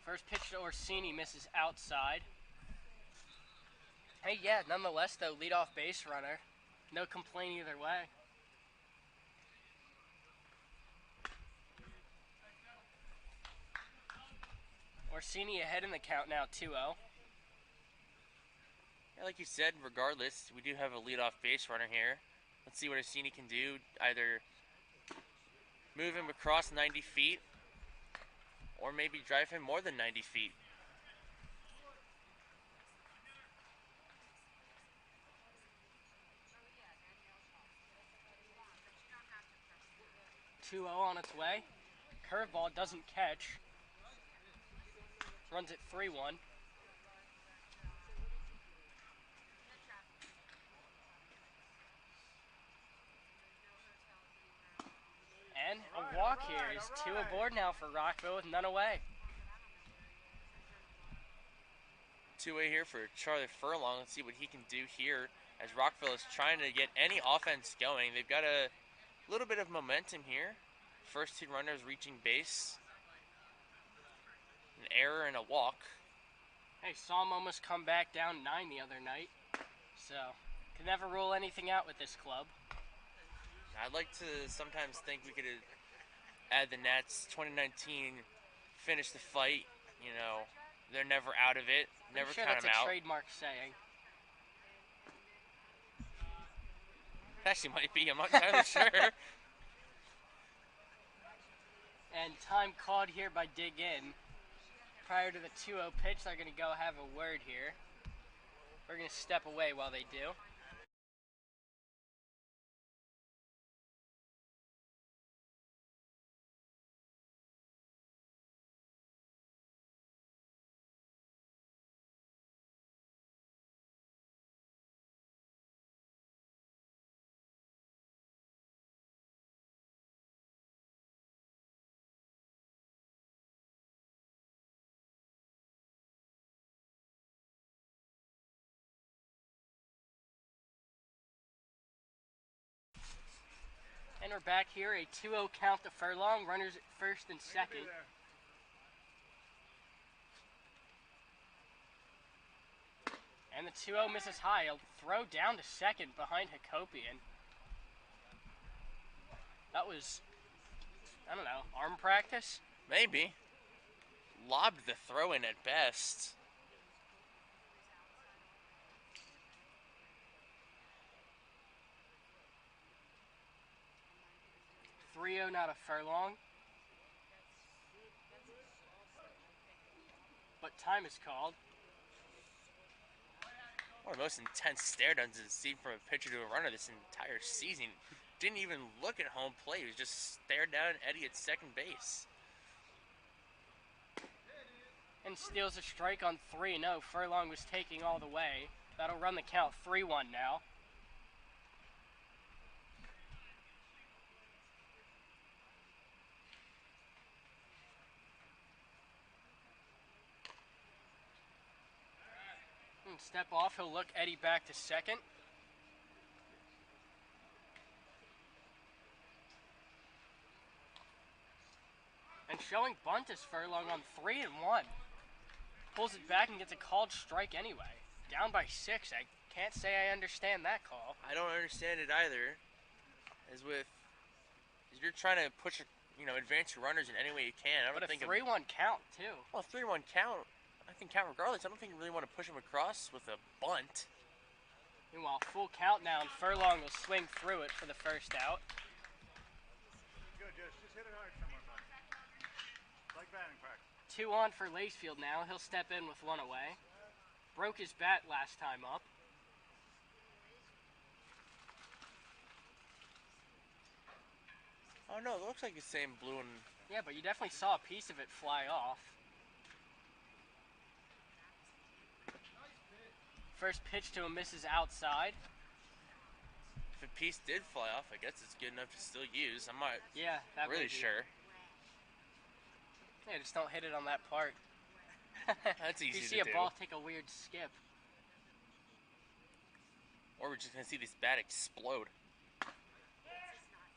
First pitch to Orsini misses outside. Hey, yeah, nonetheless, though, leadoff base runner. No complaint either way. Orsini ahead in the count now, 2-0. Yeah, like you said, regardless, we do have a leadoff base runner here. Let's see what Orsini can do. Either move him across 90 feet or maybe drive him more than 90 feet. .2-0 on its way. Curveball doesn't catch. Runs at 3-1. And a walk here is 2 aboard now for Rockville with none away. 2-way here for Charlie Furlong. Let's see what he can do here as Rockville is trying to get any offense going. They've got a little bit of momentum here. First 2 runners reaching base. An error and a walk. Hey, saw him almost come back down 9 the other night. So, can never rule anything out with this club. I'd like to sometimes think we could add the Nats 2019 finish the fight. You know, they're never out of it. Never I'm sure count that's them a out. trademark saying. Actually might be. I'm not entirely sure. And time called here by Dig In. Prior to the 2-0 pitch, they're going to go have a word here. We're going to step away while they do. And we're back here, a 2-0 count to Furlong, runners at first and second. And the 2-0 misses high, a throw down to second behind Hakopian. That was, I don't know, arm practice? Maybe. Lobbed the throw in at best. Now to Furlong. But time is called. One of the most intense stare downs I've seen from a pitcher to a runner this entire season. Didn't even look at home plate. He was just stared down at Eddie at second base. And steals a strike on 3-0. Furlong was taking all the way. That'll run the count 3-1 now. Step off, he'll look Eddie back to second. And showing bunt is Furlong on 3-1. Pulls it back and gets a called strike anyway. Down by 6. I can't say I understand that call. I don't understand it either. As with his you're trying to push, advance your runners in any way you can. I don't But a think 3-1 count, too. Well, 3-1 count. I think count regardless. I don't think you really want to push him across with a bunt. Meanwhile, full count now, and Furlong will swing through it for the first out. Good, just hit it hard somewhere, bud. Like batting practice. 2 on for Lacefield now. He'll step in with 1 away. Broke his bat last time up. Oh no, it looks like the same blue and... Yeah, but you definitely saw a piece of it fly off. First pitch to him misses outside. If a piece did fly off, I guess it's good enough to still use. I'm not that really sure. Yeah, just don't hit it on that part. That's easy to do. You see a ball take a weird skip. Or we're just going to see this bat explode.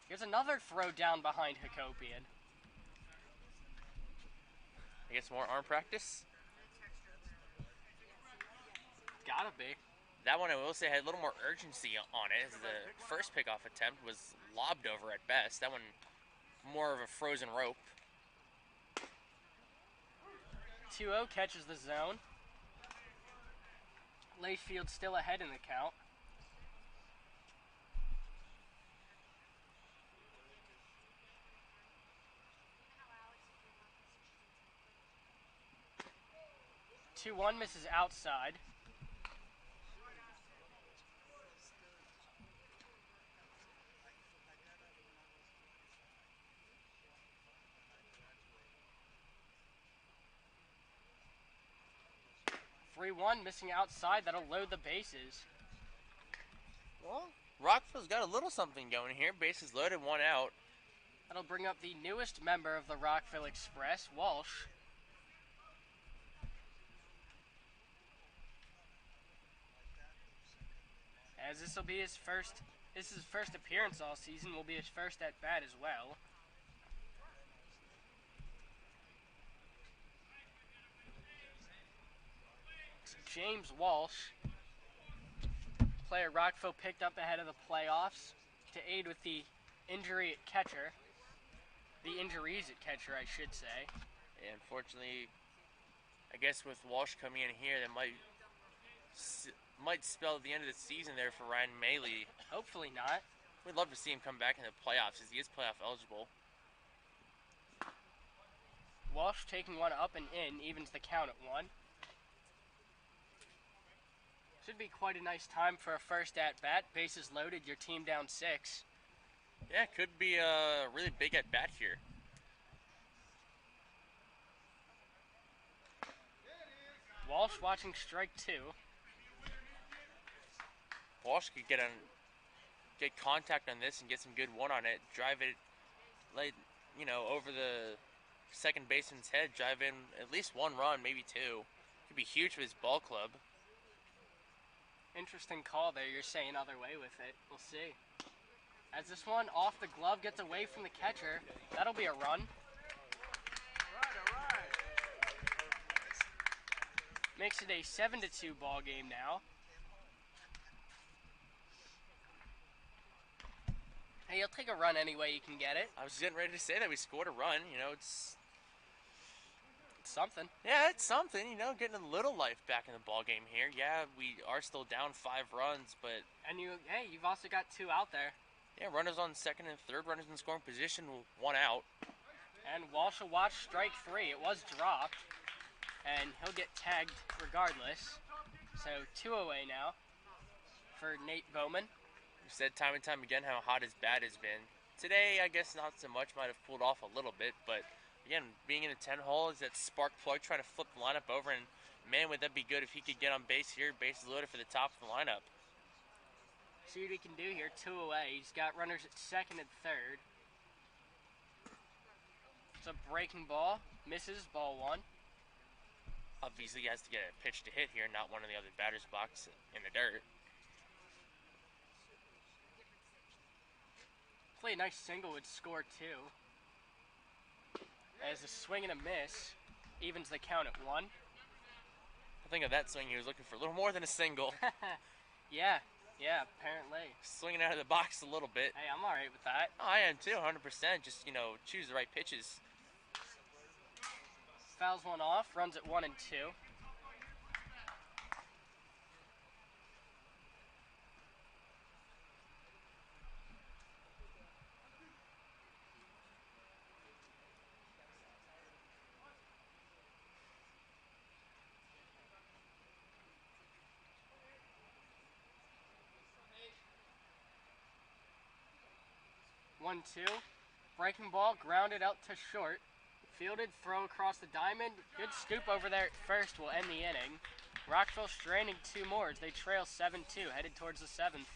Here's another throw down behind Hakopian. I guess more arm practice? Gotta be. That one, I will say, had a little more urgency on it, as the first pickoff attempt was lobbed over at best. That one, more of a frozen rope. 2-0 catches the zone. Lacefield still ahead in the count. Two-1 misses outside. Three-1 missing outside. That'll load the bases. Well, Rockville's got a little something going here. Bases loaded, 1 out. That'll bring up the newest member of the Rockville Express, Walsh. As this is his first appearance all season, will be his first at bat as well. It's James Walsh, player Rockville picked up ahead of the playoffs to aid with the injury at catcher. The injuries at catcher, I should say. Yeah, unfortunately, I guess with Walsh coming in here, that might spell the end of the season there for Ryan Maley. Hopefully not. We'd love to see him come back in the playoffs, as he is playoff eligible. Walsh taking 1 up and in, evens the count at 1. Should be quite a nice time for a first at-bat. Bases loaded, your team down 6. Yeah, could be a really big at-bat here. Walsh watching strike 2. Walsh could get contact on this and get some good one on it. Drive it, over the second baseman's head. Drive in at least 1 run, maybe 2. Could be huge for his ball club. Interesting call there. You're saying other way with it. We'll see. As this one off the glove gets away from the catcher, that'll be a run. All right. Makes it a 7-2 ball game now. Hey, you'll take a run any way you can get it. I was getting ready to say that we scored a run. It's something. Yeah, it's something. Getting a little life back in the ball game here. Yeah, we are still down 5 runs, but you've also got 2 out there. Yeah, runners on second and third, runners in scoring position, 1 out. And Walsh will watch strike 3. It was dropped, and he'll get tagged regardless. So 2 away now for Nate Bowman. We've said time and time again how hot his bat has been. Today, I guess not so much, might have cooled off a little bit, but again, being in a 10 hole is that spark plug trying to flip the lineup over, and man, would that be good if he could get on base here, bases loaded for the top of the lineup. See what he can do here, 2 away. He's got runners at second and third. It's a breaking ball, misses, ball 1. Obviously, he has to get a pitch to hit here, not one of the other batter's box in the dirt. Play a nice single would score 2. As a swing and a miss evens the count at 1. I think of that swing, he was looking for a little more than a single. Yeah, Yeah, apparently. Swinging out of the box a little bit. Hey, I'm all right with that. Oh, I am too, 100%. Just, choose the right pitches. Fouls one off, runs at 1 and 2. One, two. Breaking ball, grounded out to short. Fielded, throw across the diamond. Good scoop over there at first will end the inning. Rockville straining 2 more as they trail 7-2, headed towards the 7th.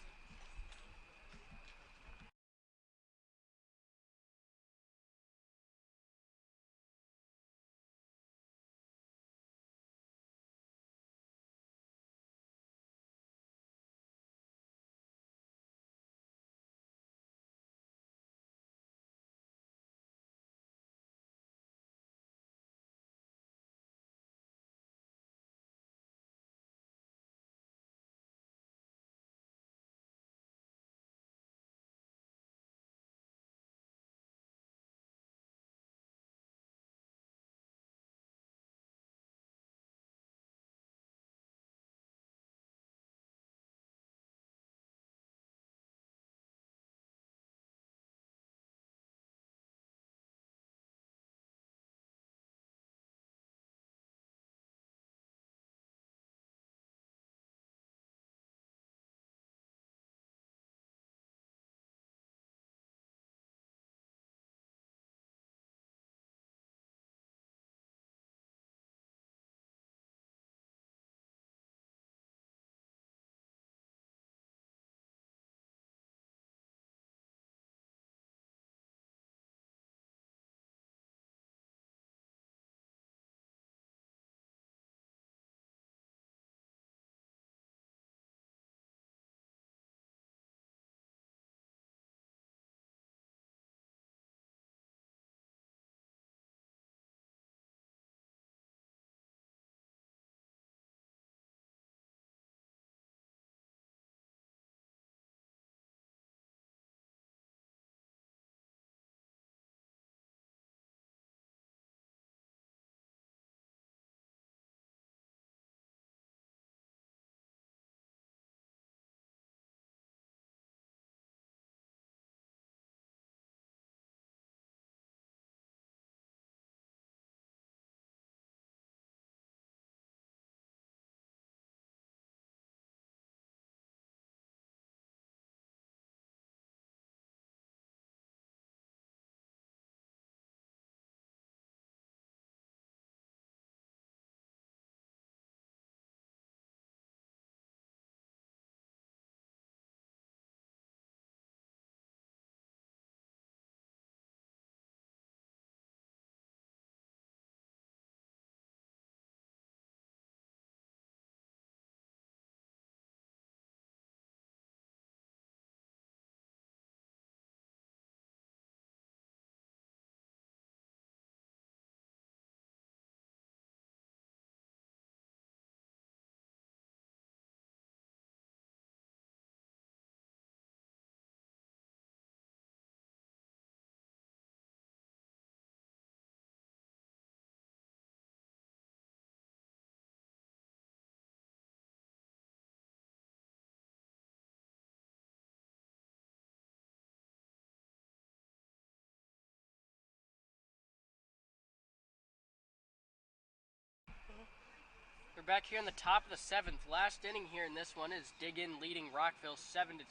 We're back here in the top of the 7th. Last inning here in this one is Diggin leading Rockville 7-2.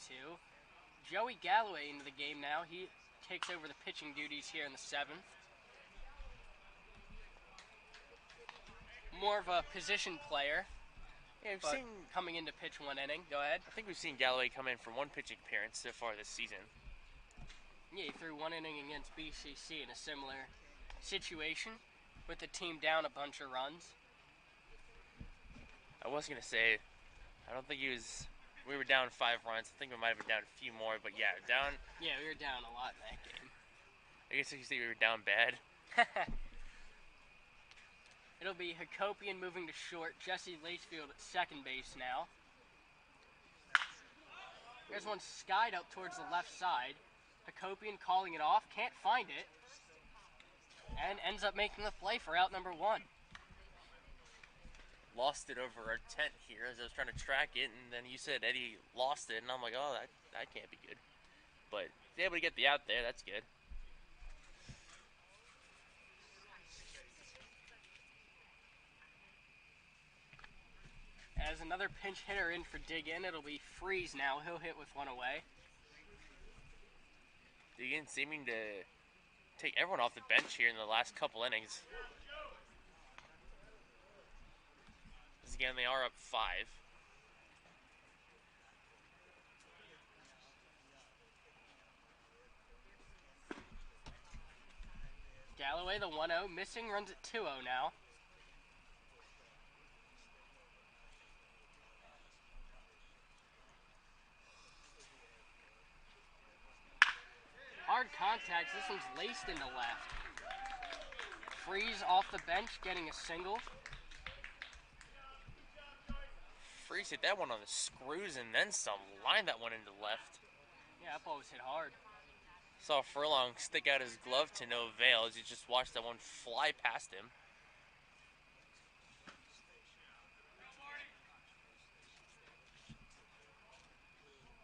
Joey Galloway into the game now. He takes over the pitching duties here in the 7th. More of a position player. Yeah, But coming in to pitch 1 inning. Go ahead. I think we've seen Galloway come in for 1 pitching appearance so far this season. Yeah, he threw 1 inning against BCC in a similar situation with the team down a bunch of runs. I was going to say, I don't think we were down 5 runs. I think we might have been down a few more, but yeah, down. Yeah, we were down a lot in that game. I guess you could say we were down bad. It'll be Hakopian moving to short. Jesse Lacefield at second base now. There's one skied up towards the left side. Hakopian calling it off, can't find it, and ends up making the play for out number 1. Lost it over our tent here as I was trying to track it, and then you said Eddie lost it, and I'm like, oh, that can't be good. But able to get the out there, that's good. As another pinch hitter in for Dig In, it'll be Freeze now. He'll hit with one away. Dig In seeming to take everyone off the bench here in the last couple innings. Because again, they are up 5. Galloway, the 1-0, missing, runs at 2-0 now. Hard contacts, this one's laced into left. Freeze off the bench, getting a single. Freeze hit that one on the screws and then some. Line that one into left. Yeah, that ball was hit hard. Saw Furlong stick out his glove to no avail as you just watched that one fly past him.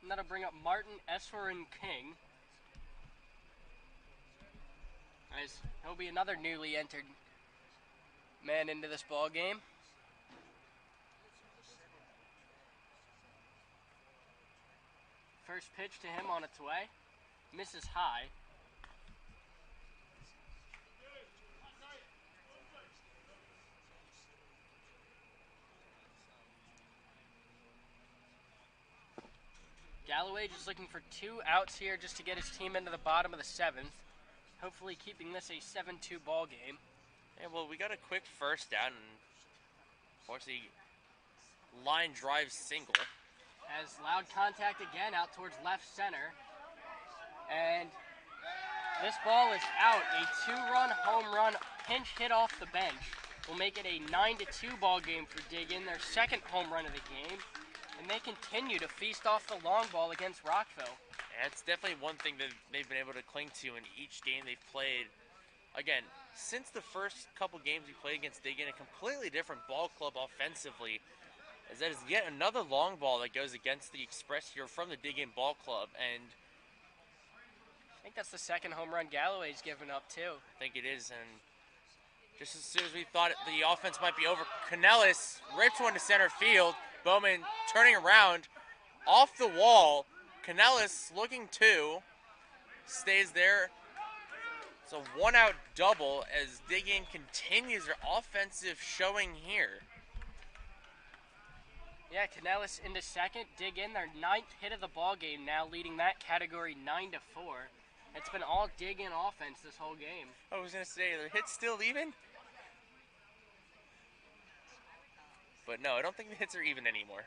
And that'll bring up Martin, Eswer, and King. As he'll be another newly entered man into this ball game. First pitch to him on its way. Misses high. Galloway just looking for 2 outs here just to get his team into the bottom of the 7th. Hopefully keeping this a 7-2 ball game. Yeah, well, we got a quick first down and unfortunately line drive single. As loud contact again out towards left center. And this ball is out. A 2-run home run pinch hit off the bench will make it a 9-2 ball game for Dig In, their second home run of the game. And they continue to feast off the long ball against Rockville. Yeah, it's definitely one thing that they've been able to cling to in each game they've played. Again, since the first couple games we played against Dig In, a completely different ball club offensively. As that is yet another long ball that goes against the Express here from the Dig In ball club. And I think that's the second home run Galloway's given up too. I think it is. And just as soon as we thought the offense might be over, Canellis rips one to center field. Bowman turning around off the wall. Canellis looking to, stays there. It's a 1-out double as Dig In continues their offensive showing here. Yeah, Canellis into second. Dig In, their 9th hit of the ball game now, leading that category 9-4. It's been all Dig In offense this whole game. I was going to say, are the hits still even? But no, I don't think the hits are even anymore.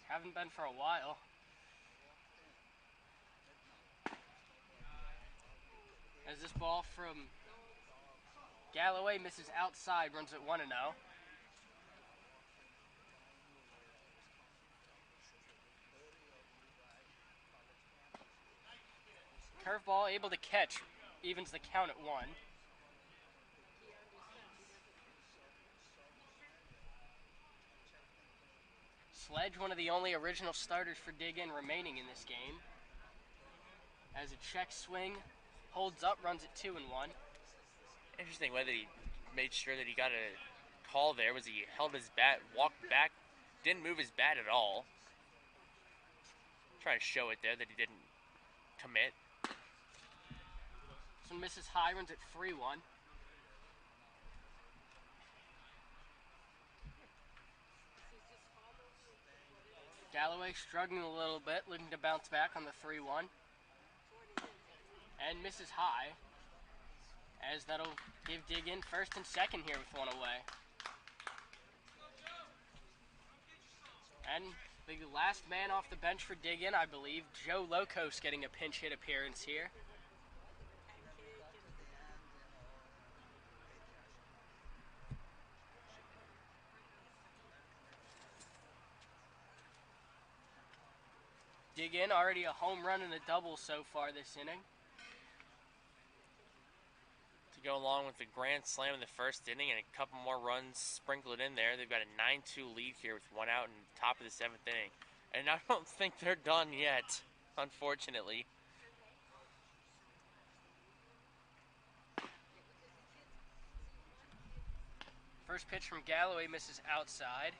Haven't been for a while. As this ball from Galloway misses outside, runs at 1-0. Curveball able to catch, evens the count at 1. Sledge, one of the only original starters for Dig In remaining in this game. As a check swing, holds up, runs at 2-1. Interesting way that he made sure that he got a call there was he held his bat, walked back, didn't move his bat at all. Trying to show it there that he didn't commit. This one misses high, runs at 3-1. Galloway struggling a little bit, looking to bounce back on the 3-1. And misses high, as that'll give Dig In first and second here with one away. And the last man off the bench for Dig In, I believe, Joe Locos getting a pinch hit appearance here. dig in. Already a home run and a double so far this inning. To go along with the grand slam in the first inning and a couple more runs sprinkled in there, they've got a 9-2 lead here with one out in the top of the 7th inning. And I don't think they're done yet, unfortunately. First pitch from Galloway misses outside.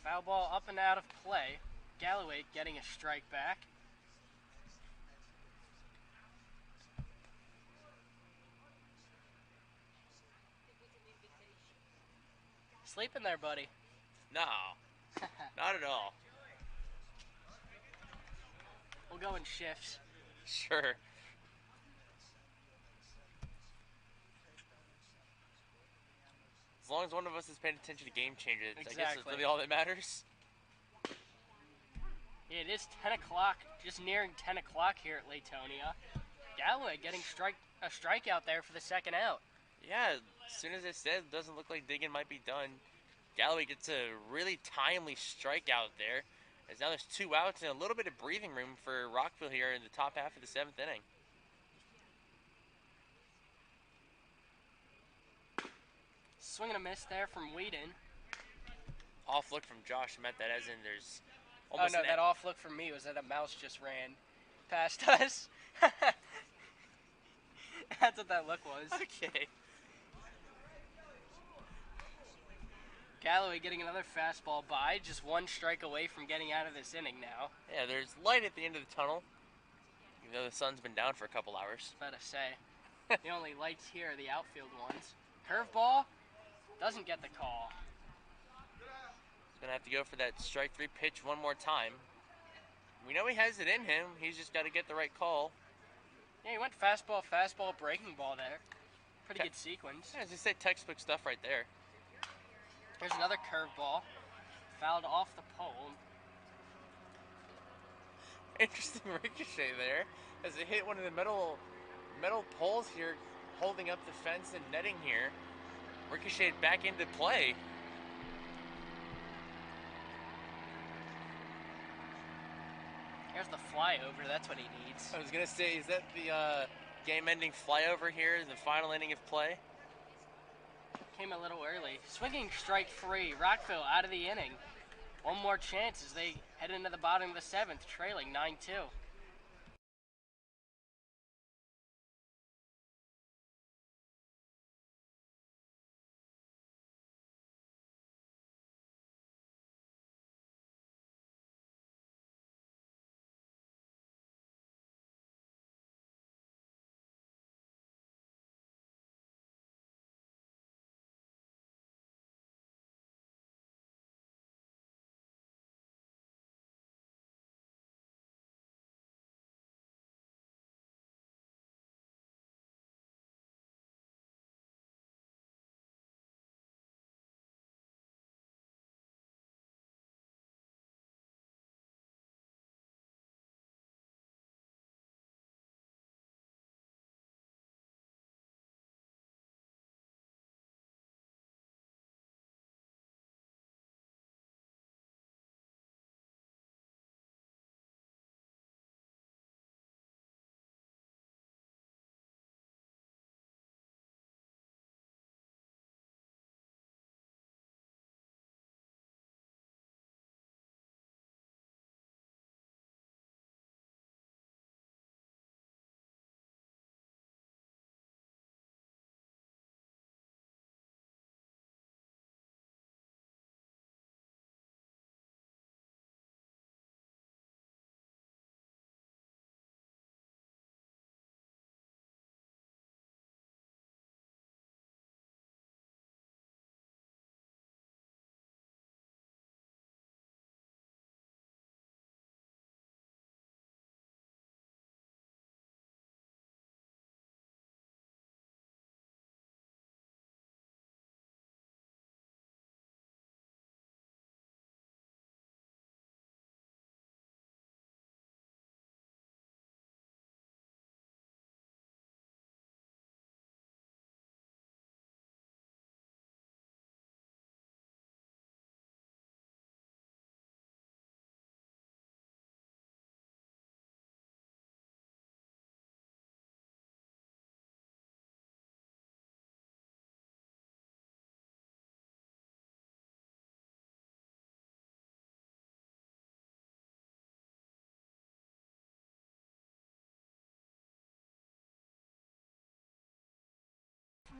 Foul ball up and out of play. Galloway getting a strike back. Sleeping there, buddy. No, not at all. We'll go in shifts. Sure. As long as one of us is paying attention to game changes, I guess that's Exactly. really all that matters. Yeah, it is 10 o'clock, just nearing 10 o'clock here at Latonia. Galloway getting a strikeout there for the second out. Yeah, as soon as it said, it doesn't look like digging might be done. Galloway gets a really timely strikeout there. As now there's 2 outs and a little bit of breathing room for Rockville here in the top half of the 7th inning. Swing and a miss there from Whedon. Off look from Josh meant that as in there's Oh almost no, that off look from me was that a mouse just ran past us. That's what that look was. Okay. Galloway getting another fastball by, just 1 strike away from getting out of this inning now. Yeah, there's light at the end of the tunnel, even though the sun's been down for a couple hours. About to say. The only lights here are the outfield ones. Curveball doesn't get the call. He's gonna have to go for that strike 3 pitch one more time. We know he has it in him. He's just got to get the right call. Yeah, he went fastball, breaking ball there. Pretty Okay. good sequence. Yeah, as you say, textbook stuff right there. There's another curveball. Fouled off the pole. Interesting ricochet there as it hit one of the metal poles here, holding up the fence and netting here. Ricocheted back into play. Here's the flyover. That's what he needs. I was gonna say, is that the game-ending flyover here in the final inning of play? Came a little early. Swinging strike 3. Rockville out of the inning. One more chance as they head into the bottom of the 7th, trailing 9-2.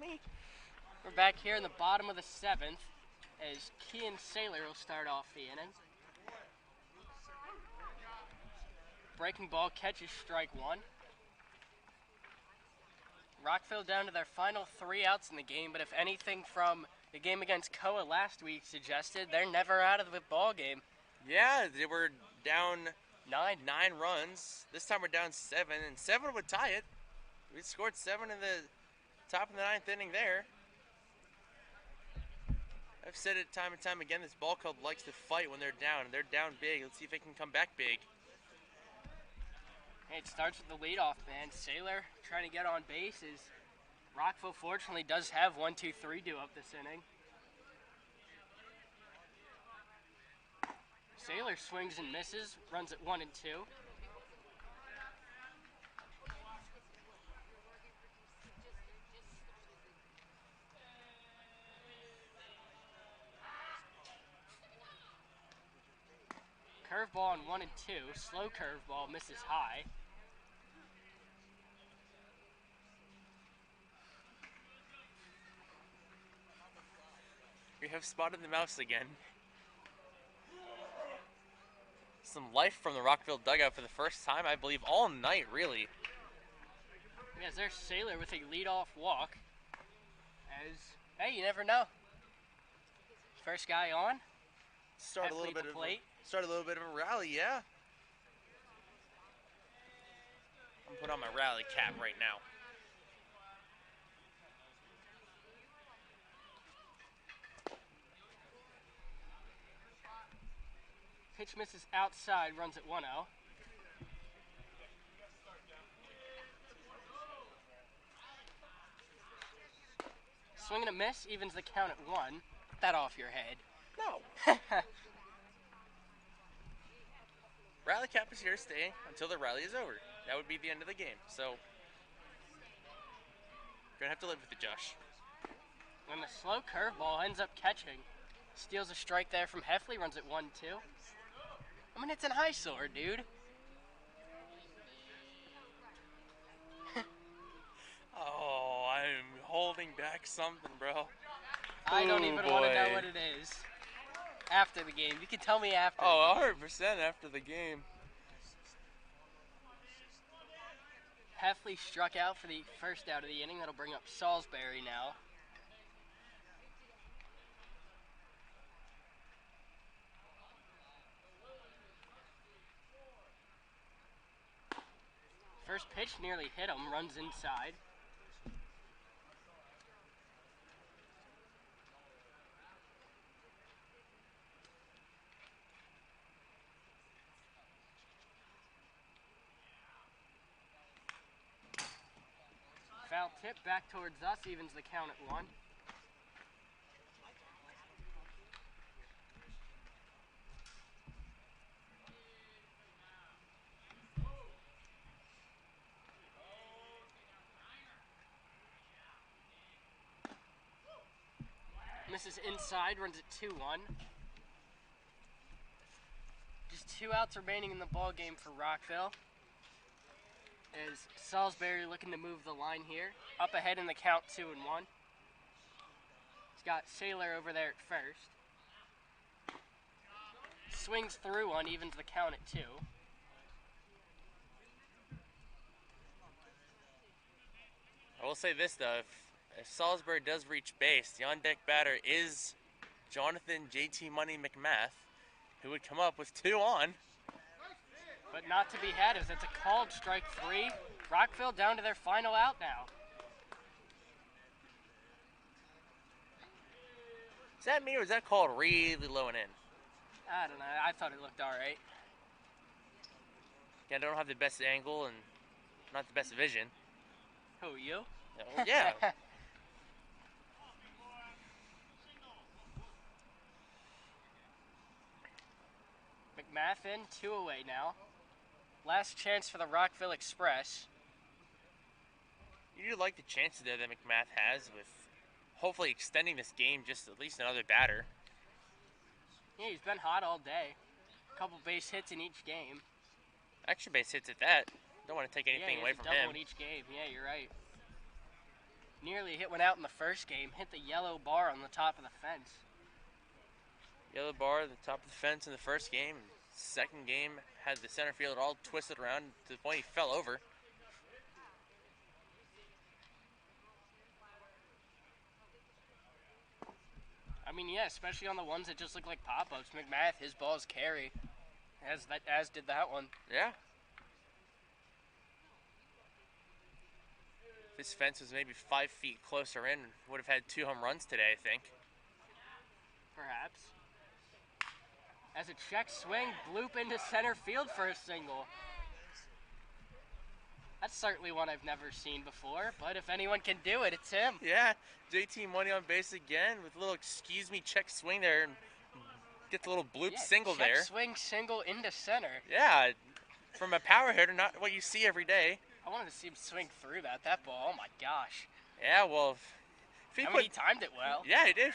me. We're back here in the bottom of the 7th as Kean Saylor will start off the inning. Breaking ball catches strike 1. Rockville down to their final 3 outs in the game, but if anything from the game against Koa last week suggested, they're never out of the ball game. Yeah, they were down 9. 9 runs. This time we're down 7, and 7 would tie it. We scored 7 in the top of the 9th inning there. I've said it time and time again, this ball club likes to fight when they're down, and they're down big. Let's see if they can come back big. Hey, it starts with the leadoff man. Saylor trying to get on base as Rockville fortunately does have 1-2-3 due up this inning. Saylor swings and misses, runs at 1 and 2. Curveball on 1 and 2. Slow curveball misses high. We have spotted the mouse again. Some life from the Rockville dugout for the first time, I believe, all night, really. Yes, there's Saylor with a leadoff walk. As, hey, you never know. First guy on. Start a little bit of a rally, yeah. I'm put on my rally cap right now. Pitch misses outside, runs at 1-0. Swing and a miss, evens the count at 1. Get that off your head. No. Rally cap is here to stay until the rally is over. That would be the end of the game. So, you're going to have to live with it, Josh. And the slow curveball ends up catching. Steals a strike there from Heffley, runs at 1-2. I mean, it's an eyesore, dude. Oh, I'm holding back something, bro. I don't even want to know what it is. After the game. You can tell me after. Oh, 100% after the game. Heffley struck out for the first out of the inning. That'll bring up Salisbury now. First pitch nearly hit him, runs inside. Foul tip back towards us, evens the count at 1. Misses inside, runs at 2-1. Just 2 outs remaining in the ball game for Rockville. As Salisbury looking to move the line here. Up ahead in the count, 2-1. He's got Saylor over there at first. Swings through one, evens the count at 2. I will say this, though. If Salisbury does reach base, the on-deck batter is Jonathan JT Money McMath, who would come up with 2 on. But not to be had, as it's a called strike 3. Rockville down to their final out now. Is that me, or is that called really low and in? I don't know. I thought it looked all right. Yeah, I don't have the best angle and not the best vision. Who, you? Oh, yeah. McMath in, 2 away now. Last chance for the Rockville Express. You do like the chances there that McMath has with hopefully extending this game just at least another batter. Yeah, he's been hot all day. A couple base hits in each game. Extra base hits at that. Don't want to take anything away from him. Double in each game. Yeah, you're right. Nearly hit one out in the first game. Hit the yellow bar on the top of the fence. Yellow bar at the top of the fence in the first game. Second game had the center field all twisted around to the point he fell over. I mean, yeah, especially on the ones that just look like pop-ups. McMath, his balls carry, as did that one. Yeah. If this fence was maybe 5 feet closer in, would have had 2 home runs today, I think. Perhaps. As a check swing, bloop into center field for a single. That's certainly one I've never seen before, but if anyone can do it, it's him. Yeah, JT Money on base again with a little excuse me check swing there and gets a little bloop single check there. Swing single into center. Yeah, from a power hitter, not what you see every day. I wanted to see him swing through that ball. Oh my gosh. Yeah, well, he timed it well. Yeah, he did.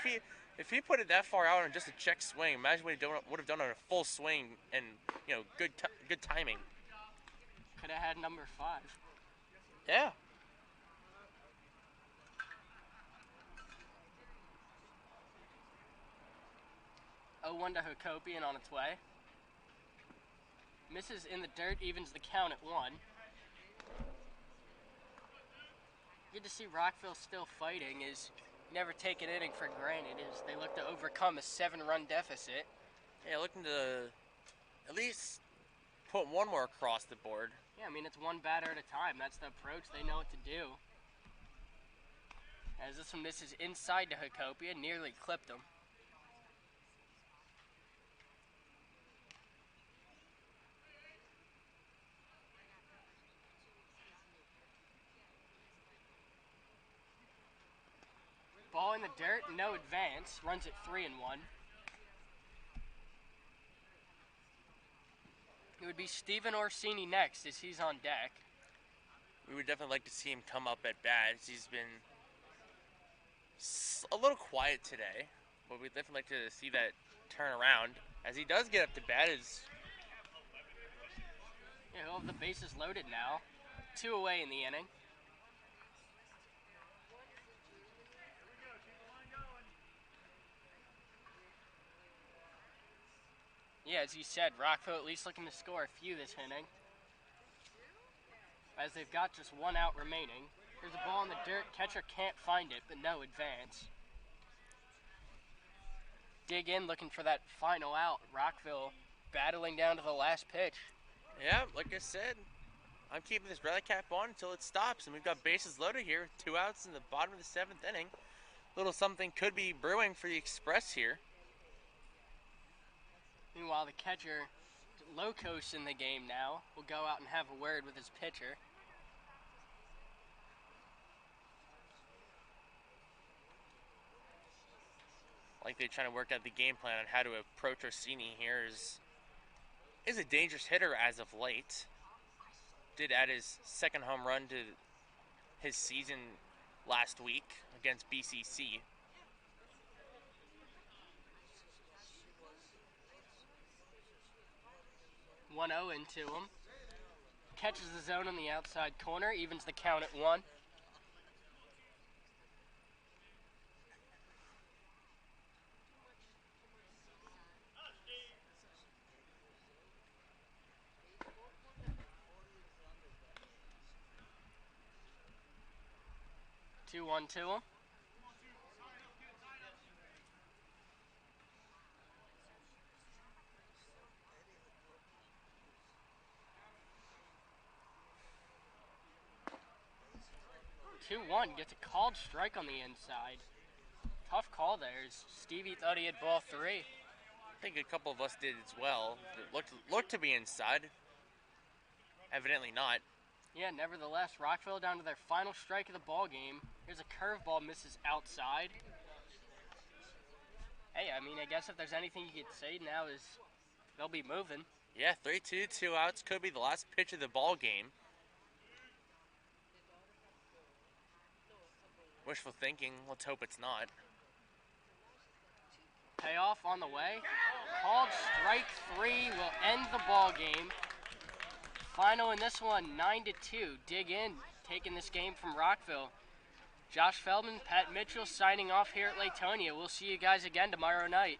If he put it that far out on just a check swing, imagine what he would have done on a full swing and good timing. Could have had number 5. Yeah. Oh, 1 to Hakopian on its way. Misses in the dirt, evens the count at 1. Good to see Rockville still fighting. Is never take an inning for granted as they look to overcome a 7-run deficit. Yeah, looking to at least put one more across the board. Yeah, I mean, it's one batter at a time. That's the approach. They know what to do. As this one misses inside to Hakopian, nearly clipped him. Ball in the dirt, no advance. Runs it 3-1. It would be Steven Orsini next as he's on deck. We would definitely like to see him come up at bat. He's been a little quiet today, but we'd definitely like to see that turn around. As he does get up to bat, yeah, he'll have the bases loaded now. 2 away in the inning. Yeah, as you said, Rockville at least looking to score a few this inning. As they've got just 1 out remaining. There's a ball in the dirt. Catcher can't find it, but no advance. Dig in, looking for that final out. Rockville battling down to the last pitch. Yeah, like I said, I'm keeping this rally cap on until it stops, and we've got bases loaded here. 2 outs in the bottom of the 7th inning. Little something could be brewing for the Express here. Meanwhile, the catcher, Locos in the game now, will go out and have a word with his pitcher. Like they're trying to work out the game plan on how to approach Orsini here. Is a dangerous hitter as of late. Did add his 2nd home run to his season last week against BCC. One 0 into him. Catches the zone on the outside corner, evens the count at 1. Two 1 to him. Two 1 gets a called strike on the inside. Tough call there. Stevie thought he had ball 3. I think a couple of us did as well. It looked to be inside. Evidently not. Yeah, nevertheless, Rockville down to their final strike of the ball game. Here's a curveball, misses outside. Hey, I mean, I guess if there's anything you could say now is they'll be moving. Yeah, 3-2, 2 outs. Could be the last pitch of the ball game. Wishful thinking. Let's hope it's not. Payoff on the way. Called strike 3 will end the ball game. Final in this one, 9-2. Dig in, taking this game from Rockville. Josh Feldman, Pat Mitchell signing off here at Latonia. We'll see you guys again tomorrow night.